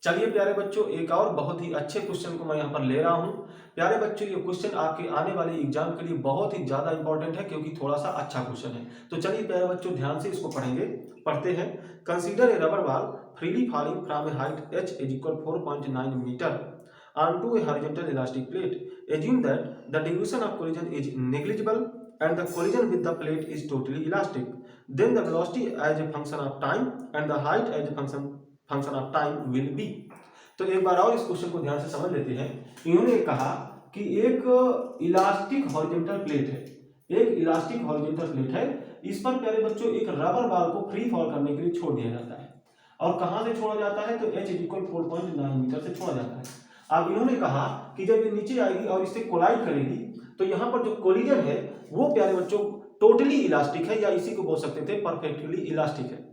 चलिए प्यारे बच्चों, एक और बहुत ही अच्छे क्वेश्चन को मैं यहाँ पर ले रहा हूँ। प्यारे बच्चों, ये क्वेश्चन आपके आने वाले एग्जाम के लिए बहुत ही ज्यादा इंपॉर्टेंट है क्योंकि थोड़ा सा अच्छा क्वेश्चन है। तो चलिए प्यारे बच्चों, ध्यान से इसको पढ़ते हैं। Consider a rubber ball freely falling from a height h is equal 4.9 metre onto a horizontal elastic plate. Assume that the duration of collision is negligible and the collision with the plate is totally elastic. Then the velocity as a function of time and the height as a function of time will be. तो एक बार और इस question को ध्यान से समझ लेते हैं। इन्होंने कहा कि एक इलास्टिक हॉरिजॉन्टल प्लेट है, इस पर प्यारे बच्चों एक रबर बॉल को फ्री फॉल करने के लिए छोड़ दिया जाता है। और कहां से छोड़ा जाता है? तो h इक्वल 4.9 मीटर से छोड़ा जाता है। अब इन्होंने कहा कि जब ये नीचे आएगी और इससे कोलाइड करेगी तो यहाँ पर जो कोलिजन है वो प्यारे बच्चों टोटली इलास्टिक है, या इसी को बोल सकते थे परफेक्टली इलास्टिक है।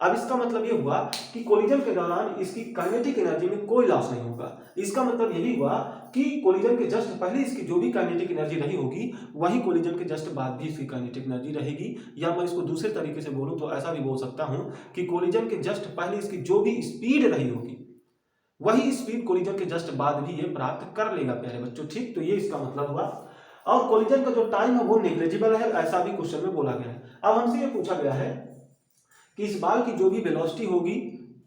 अब इसका मतलब ये हुआ कि कोलिजन के दौरान इसकी काइनेटिक एनर्जी में कोई लॉस नहीं होगा। इसका मतलब यही हुआ कि कोलिजन के जस्ट पहले इसकी जो भी काइनेटिक एनर्जी रही होगी वही कोलिजन के जस्ट बाद भी इसकी काइनेटिक एनर्जी रहेगी। या मैं इसको दूसरे तरीके से बोलूं तो ऐसा भी बोल सकता हूं कि कोलिजन के जस्ट पहले इसकी जो भी स्पीड रही होगी वही स्पीड कोलिजन के जस्ट बाद भी ये प्राप्त कर लेगा प्यारे बच्चों। ठीक, तो ये इसका मतलब हुआ। और कोलिजन का जो टाइम है वो नेग्लिजिबल है, ऐसा भी क्वेश्चन में बोला गया है। अब हमसे ये पूछा गया है कि इस बॉल की जो भी वेलोसिटी होगी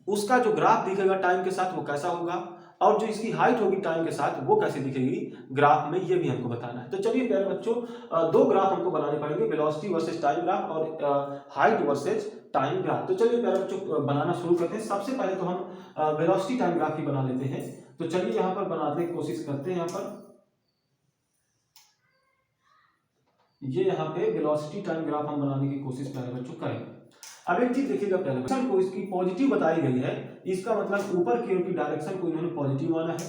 उसका जो ग्राफ दिखेगा टाइम के साथ वो कैसा होगा, और जो इसकी हाइट होगी टाइम के साथ वो कैसे दिखेगी ग्राफ में, ये भी हमको बताना है। तो चलिए प्यारे बच्चों, दो ग्राफ हमको बनाने पड़ेंगे, वेलोसिटी वर्सेस टाइम ग्राफ और हाइट वर्सेस टाइम ग्राफ। तो चलिए प्यारे बच्चों बनाना शुरू करते हैं। सबसे पहले तो हम वेलोसिटी टाइम ग्राफ ही बना लेते हैं। तो चलिए यहाँ पर बनाने की कोशिश करते हैं। यहाँ पर ये यहाँ पे वेलोसिटी टाइम ग्राफ हम बनाने की कोशिश प्यारे बच्चों करेंगे। अब एक चीज देखिएगा प्यारे बच्चों, को इसकी पॉजिटिव बताई गई है, इसका मतलब ऊपर की ओर की डायरेक्शन को इन्होंने पॉजिटिव माना है।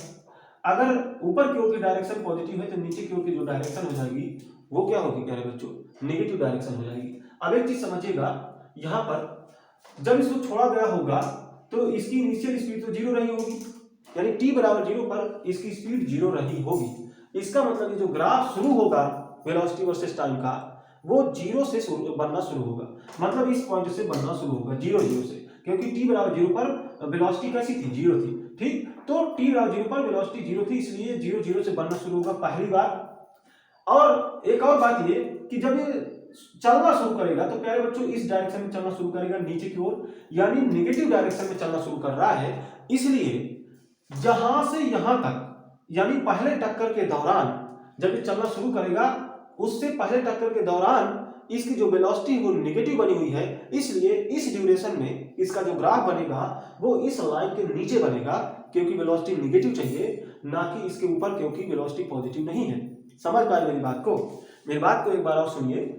अगर ऊपर की ओर की डायरेक्शन पॉजिटिव है तो नीचे की ओर की जो डायरेक्शन हो जाएगी वो क्या होगी प्यारे बच्चों? नेगेटिव डायरेक्शन हो जाएगी। अब एक चीज समझिएगा, यहाँ पर जब इसको छोड़ा गया होगा तो इसकी इनिशियल स्पीड तो 0 रही होगी, यानी t बराबर 0 पर इसकी स्पीड 0 रही होगी। इसका मतलब ये जो ग्राफ शुरू होगा वेलोसिटी वर्सेस टाइम का वो 0 से बनना शुरू होगा, मतलब इस पॉइंट से बनना शुरू होगा 0 से, क्योंकि t बराबर 0 पर वेलोसिटी कैसी थी? 0 थी। ठीक, तो t बराबर 0 पर वेलोसिटी 0 थी, इसलिए 0 से बनना शुरू होगा पहली बार। और एक और बात ये कि जब ये चलना शुरू करेगा तो प्यारे बच्चों इस डायरेक्शन में चलना शुरू करेगा नीचे की ओर, यानी नेगेटिव डायरेक्शन में चलना शुरू कर रहा है। इसलिए यहां से यहां तक, यानी पहले टक्कर के दौरान जब ये चलना शुरू करेगा उससे पहले टक्कर के दौरान इसकी जो वेलोसिटी वो नेगेटिव बनी हुई है, इसलिए इस ड्यूरेशन में इसका जो ग्राफ बनेगा वो इस लाइन के नीचे बनेगा, क्योंकि वेलोसिटी नेगेटिव चाहिए ना कि इसके ऊपर, क्योंकि वेलोसिटी पॉजिटिव नहीं है। समझ पाए मेरी बात को? मेरी बात को एक बार और सुनिए।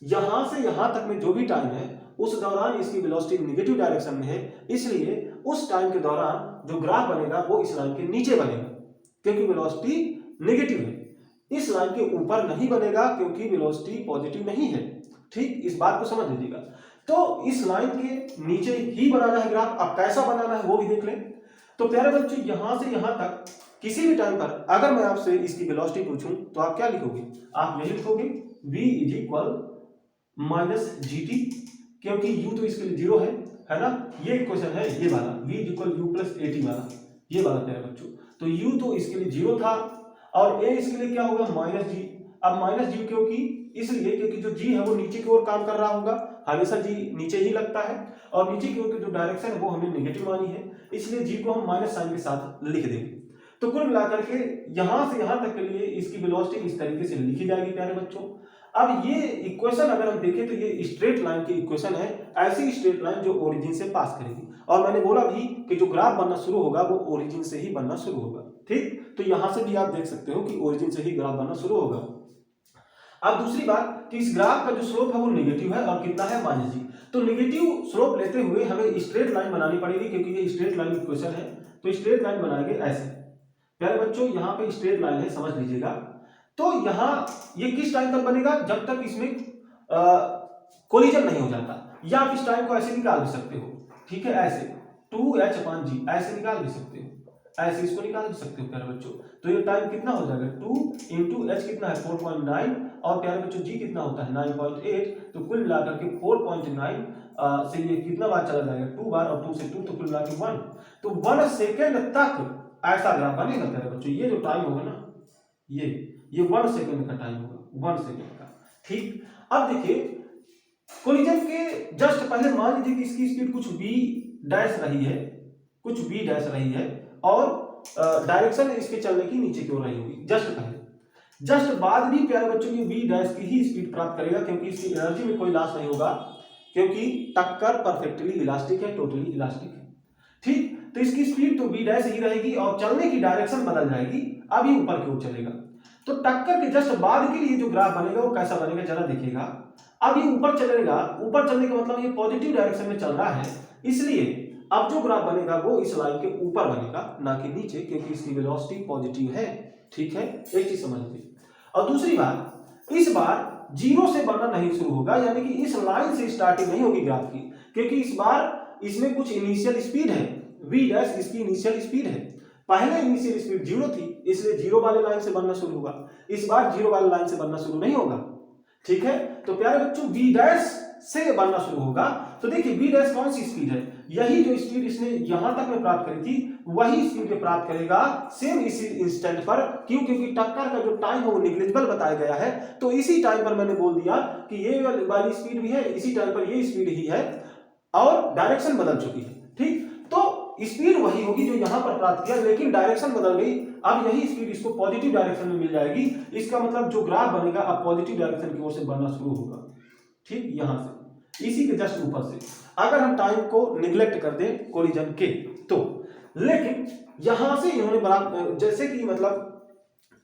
यहां से यहां तक में जो भी टाइम है उस दौरान इसकी वेलोसिटी नेगेटिव डायरेक्शन में है, इसलिए उस टाइम के दौरान जो ग्राफ बनेगा वो इस लाइन के नीचे बनेगा क्योंकि वेलोसिटी नेगेटिव है। इस लाइन के ऊपर नहीं बनेगा क्योंकि वेलोसिटी पॉजिटिव नहीं है। ठीक, इस बात को समझ लीजिएगा। तो इस लाइन के नीचे ही बनाना है ग्राफ। अब कैसा बनाना है वो भी देख लें। तो प्यारे बच्चों, यहां से यहां तक किसी भी टाइम पर अगर मैं आपसे इसकी वेलोसिटी पूछूं तो आप क्या लिखोगे? आप यही लिखोगे v is equal minus gt, क्योंकि u तो इसके लिए 0 है ना। ये क्वेश्चन है ये वाला, v is equal u plus at वाला, ये वाला प्यारे बच्चों। तो u तो इसके लिए 0 था और a इसके लिए क्या होगा? माइनस जी। अब माइनस जी क्योंकि इसलिए क्योंकि जो g है वो नीचे की ओर काम कर रहा होगा, हमेशा g नीचे ही लगता है, और नीचे की ओर की जो डायरेक्शन है वो हमने नेगेटिव मानी है, इसलिए g को हम माइनस साइन के साथ लिख देंगे। तो कुल मिलाकर के यहां से यहां तक के लिए इसकी वेलोसिटी इस तरीके से लिखी जाएगी प्यारे बच्चों। अब ये इक्वेशन अगर हम देखें तो ये स्ट्रेट लाइन की इक्वेशन है, ऐसी स्ट्रेट लाइन जो ओरिजिन से पास करेगी। और मैंने बोला भी कि जो ग्राफ बनना शुरू होगा वो ओरिजिन से ही बनना शुरू होगा। ठीक, तो यहां से भी आप देख सकते हो कि ओरिजिन से ही ग्राफ बनना शुरू होगा। अब दूसरी बात कि इस ग्राफ का जो स्लोप है वो नेगेटिव है, और कितना है? माइनस जी। तो नेगेटिव स्लोप लेते हुए हमें स्ट्रेट लाइन बनानी पड़ेगी, क्योंकि ये स्ट्रेट लाइन इक्वेशन है। तो स्ट्रेट लाइन बनाएंगे ऐसे प्यारे बच्चों, यहाँ पे स्ट्रेट लाइन है, समझ लीजिएगा। तो यहाँ ये किस टाइम तक बनेगा? जब तक इसमें कोलिजन नहीं हो जाता, या आप इस टाइम को ऐसे निकाल भी सकते हो। ठीक है, ऐसे 2h/g ऐसे निकाल भी सकते हो, ऐसे इसको निकाल भी सकते हो प्यारे बच्चों। तो ये टाइम कितना हो जाएगा? 2 इंटू h कितना है? 4.9, और प्यारे बच्चों g कितना होता है? 9.8। तो कुल मिलाकर के 4.9 से ये कितना बार चला जाएगा, 2 बार, और 2 से 2 तो कुल मिला के 1, तो 1 सेकेंड तक ऐसा ग्राफ बनेगा प्यारे बच्चों। ये जो टाइम होगा ना, ये 1 सेकेंड का टाइम होगा, 1 सेकेंड का। ठीक, अब देखिए कोलिजन के जस्ट पहले मान लीजिए कि इसकी स्पीड कुछ v डैश रही है, कुछ v डैश रही है, और डायरेक्शन इसके चलने की नीचे की ओर रही होगी जस्ट पहले। जस्ट बाद भी प्यारे बच्चों ये v डैश की ही स्पीड प्राप्त करेगा, क्योंकि इसकी एनर्जी में कोई लॉस नहीं होगा, क्योंकि टक्कर परफेक्टली इलास्टिक है, टोटली इलास्टिक है। ठीक, तो इसकी स्पीड तो v डैश ही रहेगी और चलने की डायरेक्शन बदल जाएगी, अब ये ऊपर की ओर चलेगा। तो टक्कर के जस्ट बाद के लिए जो ग्राफ बनेगा वो कैसा बनेगा जरा देखिएगा। अब ये ऊपर चलेगा, ऊपर चलने का मतलब ये पॉजिटिव डायरेक्शन में चल रहा है, इसलिए अब जो ग्राफ बनेगा वो इस लाइन के ऊपर बनेगा, ना कि नीचे, क्योंकि इसकी वेलोसिटी पॉजिटिव है। ठीक है, एक चीज समझ लीजिए। और दूसरी बात, इस बार जीरो से बढ़ना नहीं शुरू होगा, यानी कि इस लाइन से स्टार्टिंग नहीं होगी ग्राफ की, क्योंकि इस बार इसमें कुछ इनिशियल स्पीड है, v डैश इसकी इनिशियल स्पीड है। पहले इनिशियल स्पीड 0 थी, इसलिए जीरो वाले लाइन से बढ़ना शुरू होगा, इस बार जीरो वाले लाइन से बढ़ना शुरू नहीं होगा। ठीक है, तो प्यारे बच्चों v डैश से बढ़ना शुरू होगा। तो देखिए v डैश कौन सी स्पीड है, यही जो स्पीड इसने यहां तक में प्राप्त करी थी वही स्पीड प्राप्त करेगा सेम इसी इंस्टेंट पर। क्यों? क्योंकि टक्कर का जो टाइम है वो निग्लिजिबल बताया गया है, तो इसी टाइम पर मैंने बोल दिया कि ये वाली स्पीड भी है, इसी टाइम पर ये स्पीड ही है और डायरेक्शन बदल चुकी है। ठीक, तो स्पीड वही होगी जो यहां पर प्राप्त किया, लेकिन डायरेक्शन बदल गई। अब यही स्पीड इसको पॉजिटिव डायरेक्शन में मिल जाएगी, इसका मतलब जो ग्राफ बनेगा अब पॉजिटिव डायरेक्शन की ओर से बढ़ना शुरू होगा। ठीक, यहां से इसी के जस्ट ऊपर से अगर हम टाइम को निग्लेक्ट कर दें कोलिजन के तो, लेकिन यहां से इन्होंने जैसे कि मतलब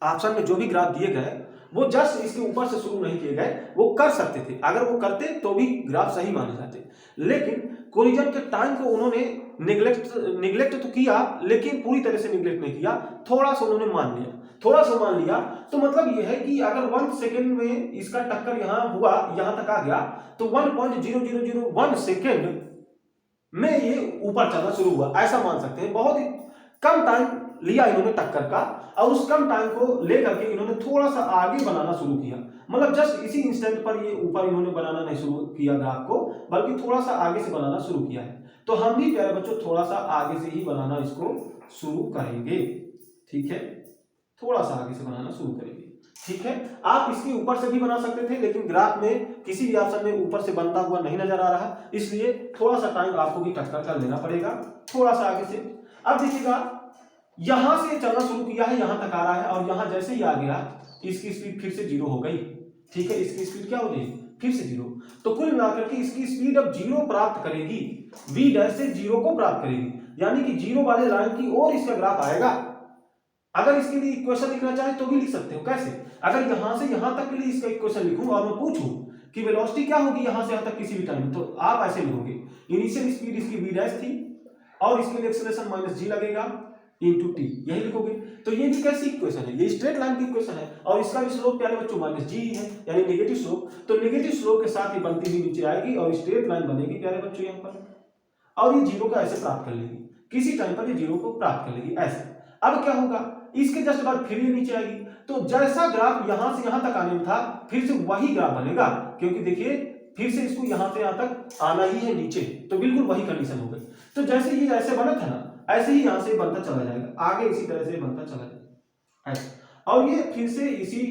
ऑप्शन में जो भी ग्राफ दिए गए वो जस्ट इसके ऊपर से शुरू नहीं किए गए, वो कर सकते थे, अगर वो करते तो भी ग्राफ सही माने जाते, लेकिन कोलिजन के टाइम को उन्होंने निग्लेक्ट तो किया, लेकिन पूरी तरह से निग्लेक्ट नहीं किया, थोड़ा सा उन्होंने मान लिया, थोड़ा सा मान लिया। तो मतलब यह है कि अगर 1 सेकेंड में इसका टक्कर यहां हुआ, यहां तक आ गया, तो 1.0001 सेकेंड में ये ऊपर चलना शुरू हुआ, ऐसा मान सकते हैं। बहुत ही कम टाइम लिया इन्होंने टक्कर का, और उस कम टाइम को लेकर के इन्होंने थोड़ा सा आगे बनाना शुरू किया, मतलब जस्ट इसी इंस्टेंट पर ये ऊपर इन्होंने बनाना नहीं शुरू किया ग्राफ को, बल्कि थोड़ा सा आगे से बनाना शुरू किया है। तो हम भी प्यारे बच्चों थोड़ा सा आगे से ही बनाना इसको शुरू करेंगे। ठीक है, थोड़ा सा आगे से बनाना शुरू करेंगे। ठीक है, आप इसके ऊपर से भी बना सकते थे, लेकिन ग्राफ में किसी भी ऑप्शन में ऊपर से बनता हुआ नहीं नजर आ रहा, इसलिए थोड़ा सा टाइम आपको भी टक्कर का लेना पड़ेगा, थोड़ा सा आगे से। अब देखिएगा यहां से चलना शुरू किया है, यहां तक आ रहा है, और यहां जैसे ही आ गया इसकी स्पीड फिर से 0 हो गई। ठीक है, इसकी स्पीड क्या हो गई, फिर से 0। तो कुल मिलाकर के इसकी स्पीड अब 0 प्राप्त करेगी, v डैश से 0 को प्राप्त करेगी, यानी कि 0 वाले लाइन की ओर इसका ग्राफ आएगा। अगर इसके लिए इक्वेशन लिखना चाहे तो भी लिख सकते हो। कैसे? अगर यहां से यहां तक के लिए इसका इक्वेशन लिखूं और मैं पूछूं कि वेलोसिटी क्या होगी यहां से यहां तक किसी भी टाइम, तो आप ऐसे लिखोगे, इनिशियल स्पीड इसकी v डैश थी और इसके लिए एक्सेलरेशन माइनस g लगेगा इंटू टी, यही लिखोगे। तो ये भी कैसी इक्वेशन है, ये स्ट्रेट लाइन की इक्वेशन है, और इसका भी स्लोप प्यारे बच्चों माइनस जी है, यानी नेगेटिव स्लोप। तो नेगेटिव स्लोप के साथ ही बनती हुई नीचे आएगी और स्ट्रेट लाइन बनेगी प्यारे बच्चों यहाँ पर, और ये 0 का ऐसे प्राप्त कर लेगी, किसी टाइम पर ये 0 को प्राप्त कर लेगी ऐसे। अब क्या होगा, इसके जस्ट बाद फिर ये नीचे आएगी, तो जैसा ग्राफ यहां से यहां तक आने में था फिर से वही ग्राफ बनेगा, क्योंकि देखिए फिर से इसको यहां से यहां तक आना ही है नीचे, तो बिल्कुल वही कंडीशन हो गई। तो जैसे ये ऐसे बना था ना, ऐसे ही यहां से बनता चला जाएगा, आगे इसी तरह से बनता चला जाएगा ऐसे, और ये फिर से इसी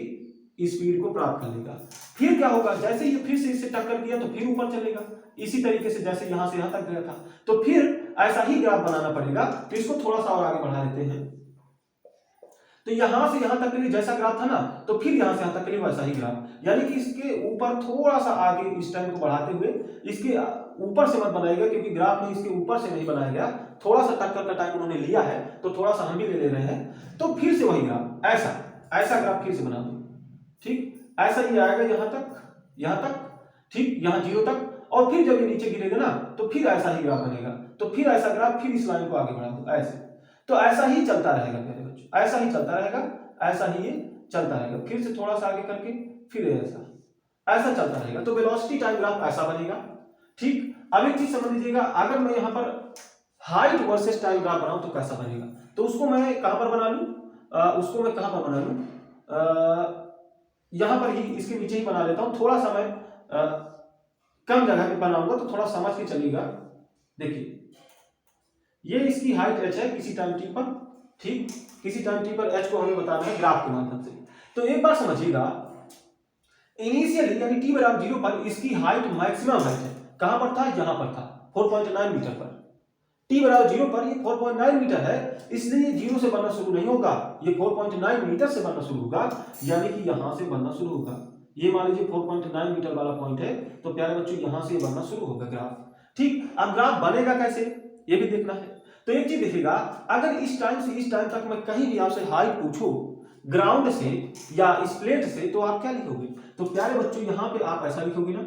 स्पीड को प्राप्त कर लेगा। फिर क्या होगा, जैसे ये फिर से इससे टक्कर किया तो फिर ऊपर चलेगा, इसी तरीके से जैसे यहां से यहां तक गया था, तो फिर ऐसा ही ग्राफ बनाना पड़ेगा। तो इसको थोड़ा सा और आगे बढ़ा देते हैं, तो यहां से यहां तक के लिए जैसा ग्राफ था ना, तो फिर यहां से यहां तक के लिए वैसा ही ग्राफ, यानी कि इसके ऊपर थोड़ा सा आगे इस टाइम को बढ़ाते हुए, इसके ऊपर से मत बनाएगा, क्योंकि ग्राफ में इसके ऊपर से नहीं बनाया गया, थोड़ा सा टक्कर का टाइम उन्होंने लिया है, तो थोड़ा सा हम भी ले रहे हैं। तो फिर से वही ग्राफ, ऐसा ग्राफ फिर से बना दो। ठीक, ऐसा ही आएगा यहां तक, ठीक, यहां 0 तक, और फिर जब ये नीचे गिरेगा ना तो फिर ऐसा ही ग्राफ बनेगा, तो फिर ऐसा ग्राफ, फिर इस लाइन को आगे बढ़ा दो ऐसे। तो ऐसा ही चलता रहेगा मेरे बच्चों, ऐसा ही चलता रहेगा, ऐसा ही ये चलता रहेगा, फिर से थोड़ा सा आगे करके फिर ऐसा चलता रहेगा। तो वेलोसिटी टाइम ग्राफ ऐसा बनेगा। ठीक, अब एक चीज समझ लीजिएगा, अगर मैं यहाँ पर हाइट वर्सेस टाइम ग्राफ बनाऊं तो कैसा बनेगा, तो उसको मैं कहां पर बना लूं, उसको मैं कहां पर बना लूं, यहां पर ही इसके नीचे ही बना लेता हूं। थोड़ा सा मैं कम जगह पे बनाऊंगा तो थोड़ा समझ के चलिएगा। देखिए ये इसकी हाइट h है किसी टाइम t पर, ठीक, किसी टाइम t पर h को हमें बताना है ग्राफ के माध्यम से। तो एक बार समझिएगा, इनिशियली यानी t बराबर 0 पर इसकी हाइट मैक्सिमम हाइट है, कहां पर था, यहां पर था 4.9 मीटर पर। t बराबर 0 पर ये 4.9 मीटर है, इसलिए 0 से बनना शुरू नहीं होगा, ये 4.9 मीटर से बनना शुरू होगा, यानी कि यहां से बनना शुरू होगा। ये मान लीजिए 4.9 मीटर वाला पॉइंट है, तो प्यारे बच्चों यहां से बनना शुरू होगा ग्राफ, ठीक। अब ग्राफ बनेगा कैसे ये भी देखना है। तो एक चीज देखिएगा, अगर इस टाइम से इस टाइम तक मैं कहीं भी आपसे हाइट पूछूं ग्राउंड से या इस प्लेट से, तो आप क्या लिखोगे? तो प्यारे बच्चों यहाँ पे आप ऐसा लिखोगे ना,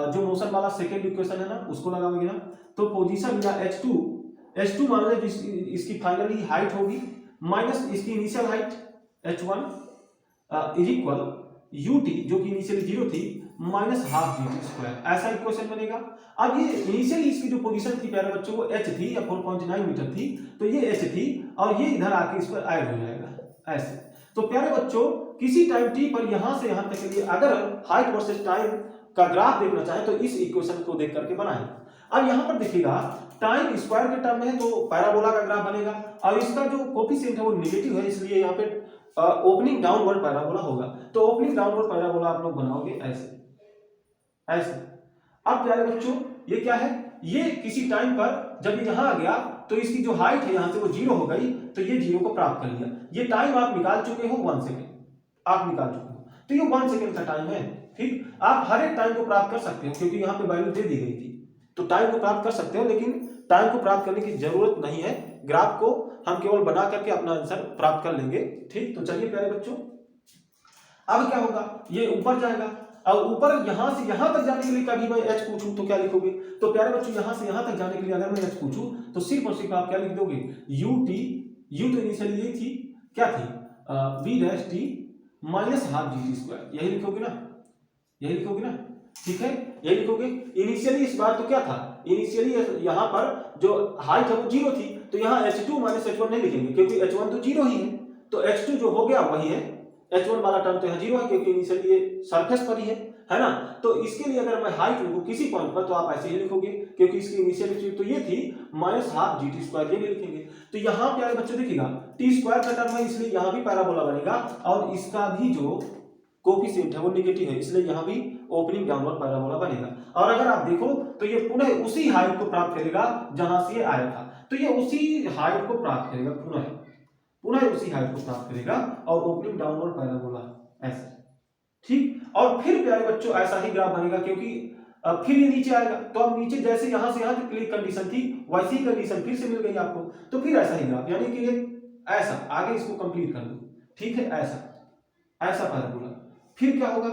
जो मोशन वाला सेकेंड इक्वेशन है ना उसको लगाओगे ना, तो पोजीशन या h2 मान लीजिए इसकी फाइनली हाइट होगी माइनस इसकी initial height h1 is equal ut जो कि इनिशियली 0 थी माइनस हाफ g2, ऐसा इक्वेशन बनेगा। अब ये इनिशियली इसकी जो पोजीशन थी प्यारे बच्चों वो h थी या 4.9 मीटर थी, तो ये h थी और ये इधर आके इस पर ऐड हो जाएगा ऐसे। तो प्यारे बच्चों किसी टाइम t पर यहां से यहां तक के लिए अगर हाइट वर्सेस टाइम का ग्राफ देखना चाहे तो इस इक्वेशन को देख करके बनाएं। अब यहां पर देखिएगा टाइम स्क्वायर के टर्म में है तो पैराबोला का ग्राफ बनेगा, और इसका जो कोफिशिएंट है वो नेगेटिव है, इसलिए यहाँ पे ओपनिंग डाउनवर्ड पैराबोला होगा। तो ओपनिंग डाउनवर्ड पैराबोला आप लोग बनाओगे ऐसे ऐसे। अब प्यारे बच्चों ये क्या है, ये किसी टाइम पर जब ये यहां आ गया तो इसकी जो हाइट है यहां से वो 0 हो गई, तो ये 0 को प्राप्त कर लिया। ये टाइम आप निकाल चुके हो 1 सेकेंड, आप निकाल चुके हो, तो ये 1 सेकेंड का टाइम है, ठीक। आप हर एक टाइम को प्राप्त कर सकते हो क्योंकि यहाँ पे वैल्यू दे दी गई थी, तो टाइम को प्राप्त कर सकते हो, लेकिन टाइम को प्राप्त करने की जरूरत नहीं है, ग्राफ को हम केवल बना करके अपना आंसर प्राप्त कर लेंगे, ठीक। तो चलिए प्यारे बच्चों अब क्या होगा, ये ऊपर जाएगा, और ऊपर यहां से यहां तक जाने के लिए कभी मैं h पूछूं तो क्या लिखोगे? तो प्यारे बच्चों यहां से यहां तक जाने के लिए अगर मैं h पूछूं तो सिर्फ और सिर्फ आप क्या लिख दोगे, u तो इनिशियली ये थी, क्या थी, v dash t minus half g2, यही लिखोगे ना, यही लिखोगे ना, ठीक है, यही लिखोगे। इनिशियली इस बार तो क्या था, इनिशियली यहाँ पर जो हाइट है वो 0 थी, तो यहाँ h2 माइनस h1 नहीं लिखेंगे क्योंकि h1 तो 0 ही है, तो h2 जो हो गया वही है, h1 वाला टर्म तो यहाँ 0 है क्योंकि इनिशियली ये सरफेस पर ही है ना। तो इसके लिए अगर मैं हाइट लिखूं किसी पॉइंट पर तो आप ऐसे ही लिखोगे क्योंकि इसकी इनिशियली तो ये थी माइनस हाफ gt2, ये भी लिखेंगे। तो यहाँ प्यारे बच्चों देखिएगा t स्क्वायर का टर्म है, इसलिए यहाँ भी पैराबोला बनेगा, और इसका भी जो कोफिशिएंट है वो नेगेटिव है, इसलिए यहाँ भी ओपनिंग डाउनवर्ड पैराबोला बनेगा। और अगर आप देखो तो ये पुनः उसी हाइट को प्राप्त करेगा जहां से ये आया था, तो ये उसी हाइट को प्राप्त करेगा, पुनः उसी हाइट को प्राप्त करेगा, और ओपनिंग डाउनवर्ड पैराबोला ऐसे, ठीक। और फिर प्यारे बच्चों ऐसा ही ग्राफ बनेगा क्योंकि फिर ये नीचे आएगा, तो अब नीचे जैसे यहां से यहां तक क्लिक कंडीशन थी वैसी कंडीशन फिर से मिल गई आपको, तो फिर ऐसा ही ग्राफ, यानी कि ये ऐसा आगे इसको कंप्लीट कर दो, ठीक है, ऐसा पैराबोला। फिर क्या होगा,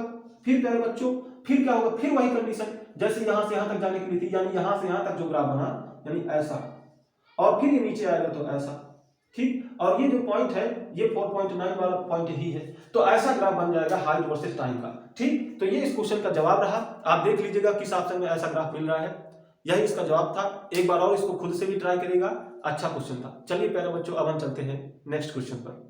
फिर प्यारे बच्चों फिर क्या होगा, फिर वही कंडीशन जैसे यहां से यहां तक जाने के लिए थी, यानी यहां से यहां तक जो ग्राफ बना यानी ऐसा, और फिर ये नीचे आएगा तो ऐसा, ठीक। और ये जो पॉइंट है ये 4.9 वाला पॉइंट ही है, तो ऐसा ग्राफ बन जाएगा हाइट वर्सेस टाइम का, ठीक। तो ये इस क्वेश्चन का जवाब रहा, आप देख लीजिएगा किस ऑप्शन में ऐसा ग्राफ मिल रहा है, यही इसका जवाब था। एक बार और इसको खुद से भी ट्राई करेगा, अच्छा क्वेश्चन था। चलिए प्यारे बच्चों अब हम चलते हैं नेक्स्ट क्वेश्चन पर।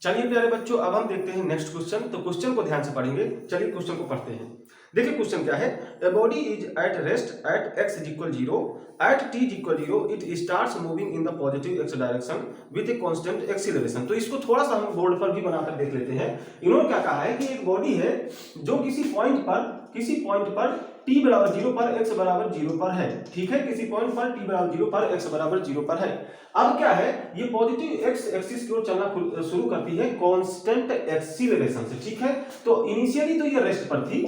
चलिए प्यारे बच्चों अब हम देखते हैं नेक्स्ट क्वेश्चन, तो क्वेश्चन को ध्यान से पढ़ेंगे। चलिए क्वेश्चन को पढ़ते हैं। देखिए क्वेश्चन क्या है, a body is at rest at x is equal 0, at t is equal 0 it starts moving in the positive x direction with a constant acceleration. तो इसको थोड़ा सा हम बोर्ड पर भी बनाकर देख लेते हैं। इन्होंने क्या कहा है कि एक बॉडी है जो किसी पॉइंट पर t बराबर 0 पर x बराबर 0 पर है, ठीक है, किसी पॉइंट पर t बराबर 0 पर x बराबर 0 पर है। अब क्या है, ये पॉजिटिव x एक्सिस की ओर चलना शुरू करती है कांस्टेंट एक्सीलरेशन से, ठीक है। तो इनिशियली तो ये रेस्ट पर थी,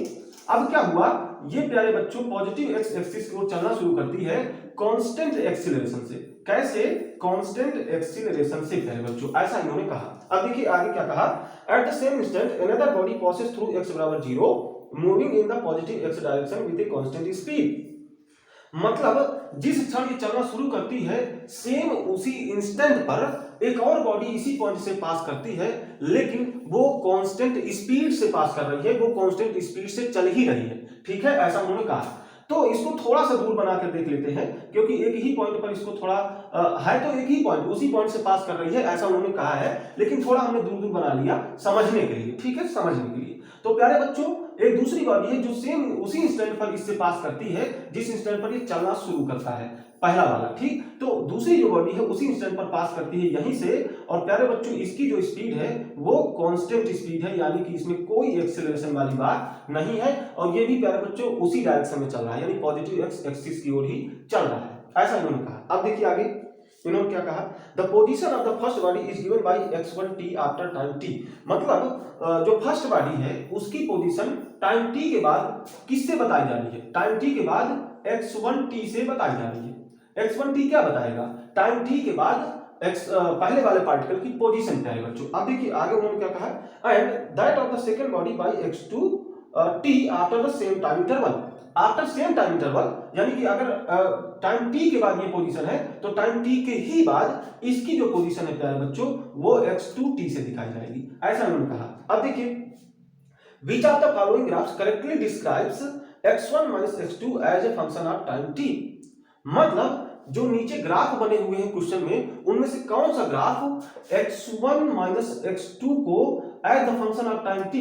अब क्या हुआ, ये प्यारे बच्चों पॉजिटिव x एक्सिस की ओर चलना शुरू करती है कांस्टेंट एक्सीलरेशन से। कैसे, कांस्टेंट एक्सीलरेशन से प्यारे बच्चों, ऐसा इन्होंने कहा। अब देखिए आगे क्या कहा, at the same instant another body passes through x बराबर 0 moving in the positive x direction with a constant speed. मतलब जिस क्षण ये चलना शुरू करती है सेम उसी इंस्टेंट पर एक और बॉडी इसी पॉइंट से पास करती है, लेकिन वो कांस्टेंट स्पीड से पास कर रही है, वो कांस्टेंट स्पीड से चल ही रही है, ठीक है, ऐसा उन्होंने कहा। तो इसको थोड़ा सा दूर बनाकर देख लेते हैं क्योंकि एक ही पॉइंट पर इसको थोड़ा है तो एक ही पॉइंट उसी पॉइंट से पास कर रही है, ऐसा उन्होंने कहा है, लेकिन थोड़ा हमने दूर दूर बना लिया समझने के लिए, ठीक है, समझने के लिए। तो प्यारे बच्चों एक दूसरी बॉडी है जो सेम उसी इंस्टेंट पर इससे पास करती है जिस इंस्टेंट पर ये चलना शुरू करता है, पहला वाला, ठीक। तो दूसरी जो बॉडी है उसी इंस्टेंट पर पास करती है यहीं से, और प्यारे बच्चों इसकी जो स्पीड है वो कांस्टेंट स्पीड है, यानी कि इसमें कोई एक्सेलरेशन वाली बात नहीं है, और ये भी प्यारे बच्चों उसी डायरेक्शन में चल रहा है, यानी पॉजिटिव एक्स एक्सिस की ओर ही चल रहा है, ऐसा इन्होंने कहा। अब देखिए आगे इन्होंने क्या कहा, the position of the first body is given by x1 t after time t, मतलब जो फर्स्ट बॉडी है उसकी पोजीशन टाइम t के बाद किससे बताई जा रही है, टाइम t के बाद x1 t से बताई जा रही है। x1 t क्या बताएगा, टाइम t के बाद पहले वाले पार्टिकल की पोजीशन क्या है बच्चों। अब देखिए आगे उन्होंने क्या कहा, and that of the second body by x2 t after the same time interval, after same time interval, यानी कि अगर टाइम t के बाद ये पोजीशन है तो टाइम t के ही बाद इसकी जो पोजीशन है प्यारे बच्चों वो x2 t से दिखाई जाएगी, ऐसा उन्होंने कहा। अब देखिए which of the following graphs correctly describes x1 minus x2 as a function of time t, मतलब जो नीचे ग्राफ बने हुए हैं क्वेश्चन में उनमें से कौन सा ग्राफ x1 माइनस x2 को as the function of time t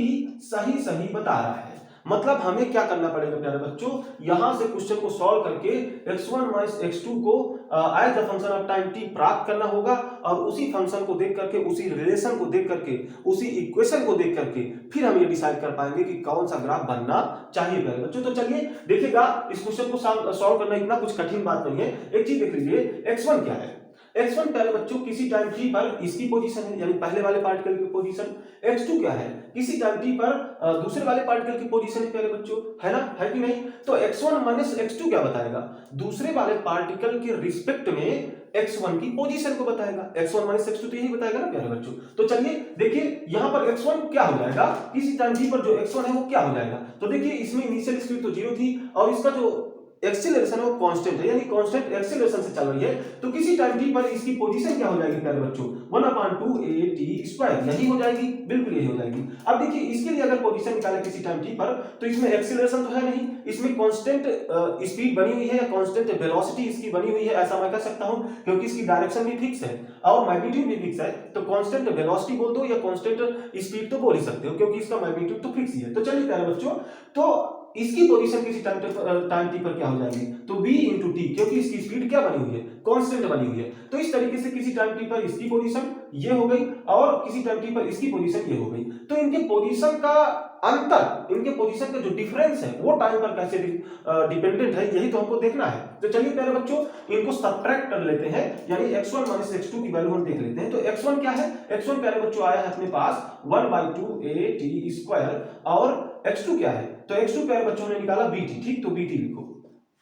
सही बता रहा है। मतलब हमें क्या करना पड़ेगा प्यारे बच्चों, यहां से क्वेश्चन को सॉल्व करके x1 माइनस x2 को as the function of time t प्राप्त करना होगा, और उसी फंक्शन को देख करके, उसी रिलेशन को देख करके, उसी इक्वेशन को देख करके फिर हम ये डिसाइड कर पाएंगे कि कौन सा ग्राफ बनना चाहिए प्यारे बच्चों। तो चलिए देखिएगा, इस क्वेश्चन को सॉल्व करना इतना कुछ कठिन बात नहीं है। एक चीज देख लीजिए, x1 क्या है, x1 प्यारे बच्चों किसी टाइम t पर इसकी पोजीशन है, यानी पहले वाले पार्टिकल की पोजीशन। x2 क्या है, किसी टाइम t पर दूसरे वाले पार्टिकल की पोजीशन है प्यारे बच्चों, है ना, है कि नहीं। तो x1 माइनस x2 क्या बताएगा, दूसरे वाले पार्टिकल के रिस्पेक्ट में x1 की पोजीशन को बताएगा। x1 माइनस x2 तो यही बताएगा ना प्यारे बच्चों। तो चलिए देखिए यहाँ पर x1 क्या हो जाएगा, किसी टाइम t पर जो x1 है वो क्या हो जाएगा। तो देखिए इसमें इनिशियल स्पीड तो 0 थी और इसका जो एक्सीलरेशन है वो कांस्टेंट है, यानी कांस्टेंट एक्सीलरेशन से चल रही है, तो किसी टाइम t पर इसकी पोजीशन क्या हो जाएगी प्यारे बच्चों, 1/2a_t², यही हो जाएगी, बिल्कुल यही हो जाएगी। अब देखिए इसके लिए अगर पोजीशन निकाले किसी टाइम t पर, तो इसमें एक्सीलरेशन तो है नहीं, इसमें कांस्टेंट स्पीड बनी हुई है या कांस्टेंट वेलोसिटी इसकी बनी हुई है, ऐसा मैं कह सकता हूं, क्योंकि इसकी डायरेक्शन भी फिक्स है और मैग्नीट्यूड भी फिक्स है। तो कांस्टेंट वेलोसिटी बोल दो या कांस्टेंट स्पीड तो बोल ही सकते हो, क्योंकि इसका मैग्नीट्यूड तो फिक्स ही है। तो चलिए प्यारे बच्चों, तो इसकी पोजीशन किसी टाइम t पर क्या हो जाएगी, तो v इंटू टी, क्योंकि इसकी स्पीड क्या बनी हुई है, कांस्टेंट बनी हुई है। तो इस तरीके से किसी टाइम t पर इसकी पोजीशन ये हो गई और किसी टाइम t पर इसकी पोजीशन ये हो गई। तो इनके पोजीशन का अंतर, इनके पोजीशन का जो डिफरेंस है वो टाइम पर कैसे डिपेंडेंट है, यही तो हमको देखना है। तो चलिए प्यारे बच्चों इनको सब्ट्रैक्ट कर लेते हैं, यानी x1 माइनस x2 की वैल्यू हम देख लेते हैं। तो x1 क्या है, x1 प्यारे बच्चों आया है अपने पास 1/2a_t² और x2 क्या है, तो x2 प्यारे बच्चों ने निकाला bt, ठीक, तो bt लिखो,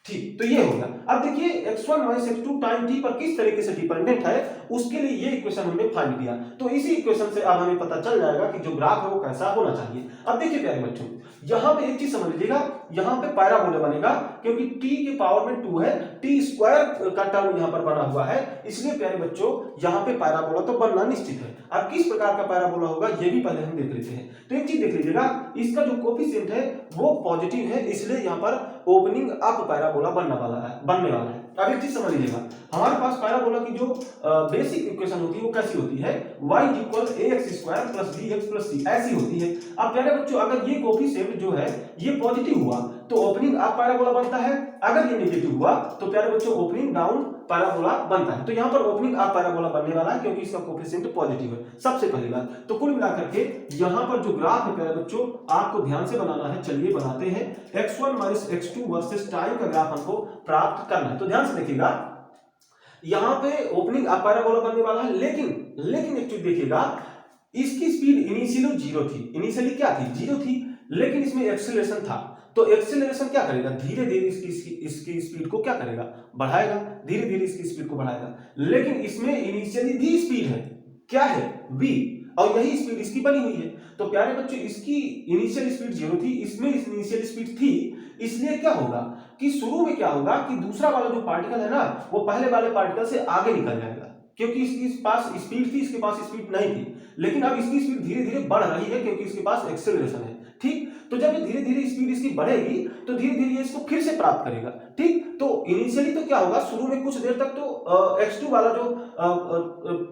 ठीक, तो ये हो गया। अब देखिए x1 minus x2 time t पर किस तरीके से डिपेंडेंट है, उसके लिए ये इक्वेशन हमने फाइंड किया। तो इसी इक्वेशन से अब हमें पता चल जाएगा कि जो ग्राफ है वो कैसा होना चाहिए। अब देखिए प्यारे बच्चों, यहां पे एक चीज समझ लीजिएगा, यहां पे पैराबोला बनेगा, क्योंकि t के पावर में 2 है, t² का टर्म यहां पर बना हुआ है, इसलिए प्यारे बच्चों यहां पे पैराबोला तो बनना निश्चित है। अब किस प्रकार का पैराबोला होगा ये भी पहले हम देख लेते हैं। तो एक चीज देख लीजिएगा, इसका जो कोफिशिएंट है वो पॉजिटिव है, इसलिए यहां पर ओपनिंग अप पैराबोला बनने वाला है। अब एक चीज समझ लीजिएगा, हमारे पास पैराबोला की जो बेसिक इक्वेशन होती है वो कैसी होती है, y = ax² + bx + c, ऐसी होती है। अब प्यारे बच्चों अगर ये कोफिशिएंट जो है ये पॉजिटिव हुआ तो ओपनिंग अप पैराबोला बनता है, अगर ये नेगेटिव हुआ तो प्यारे बच्चों ओपनिंग डाउन पैराबोला बनता है। तो यहाँ पर ओपनिंग अप पैराबोला बनने वाला है क्योंकि इसका कोफिशिएंट पॉजिटिव है, सबसे पहली बात। तो कुल मिलाकर के यहाँ पर जो ग्राफ है प्यारे बच्चों आपको ध्यान से बनाना है, चलिए बनाते हैं। x1 minus x2 versus time का ग्राफ हमको प्राप्त करना है। तो ध्यान से देखिएगा, यहाँ पे ओपनिंग अप पैराबोला बनने वाला है, लेकिन एक चीज देखिएगा, इसकी स्पीड इनिशियली 0 थी, इनिशियली क्या थी, 0 थी, लेकिन इसमें एक्सीलरेशन था। तो एक्सीलरेशन क्या करेगा, धीरे धीरे इसकी स्पीड को क्या करेगा, बढ़ाएगा, धीरे धीरे इसकी स्पीड को बढ़ाएगा। लेकिन इसमें इनिशियली भी स्पीड है, क्या है, v, और यही स्पीड इसकी बनी हुई है। तो प्यारे बच्चों इसकी इनिशियल स्पीड 0 थी, इसमें इनिशियल स्पीड थी, इसलिए क्या होगा कि शुरू में क्या होगा कि दूसरा वाला जो पार्टिकल है ना वो पहले वाले पार्टिकल से आगे निकल जाएगा, क्योंकि इसके पास स्पीड थी, इसके पास स्पीड नहीं थी। लेकिन अब इसकी स्पीड धीरे धीरे बढ़ रही है क्योंकि इसके पास एक्सेलरेशन है, ठीक। तो जब ये धीरे धीरे स्पीड इसकी बढ़ेगी तो धीरे धीरे ये इसको फिर से प्राप्त करेगा, ठीक। तो इनिशियली तो क्या होगा, शुरू में कुछ देर तक तो x2 वाला जो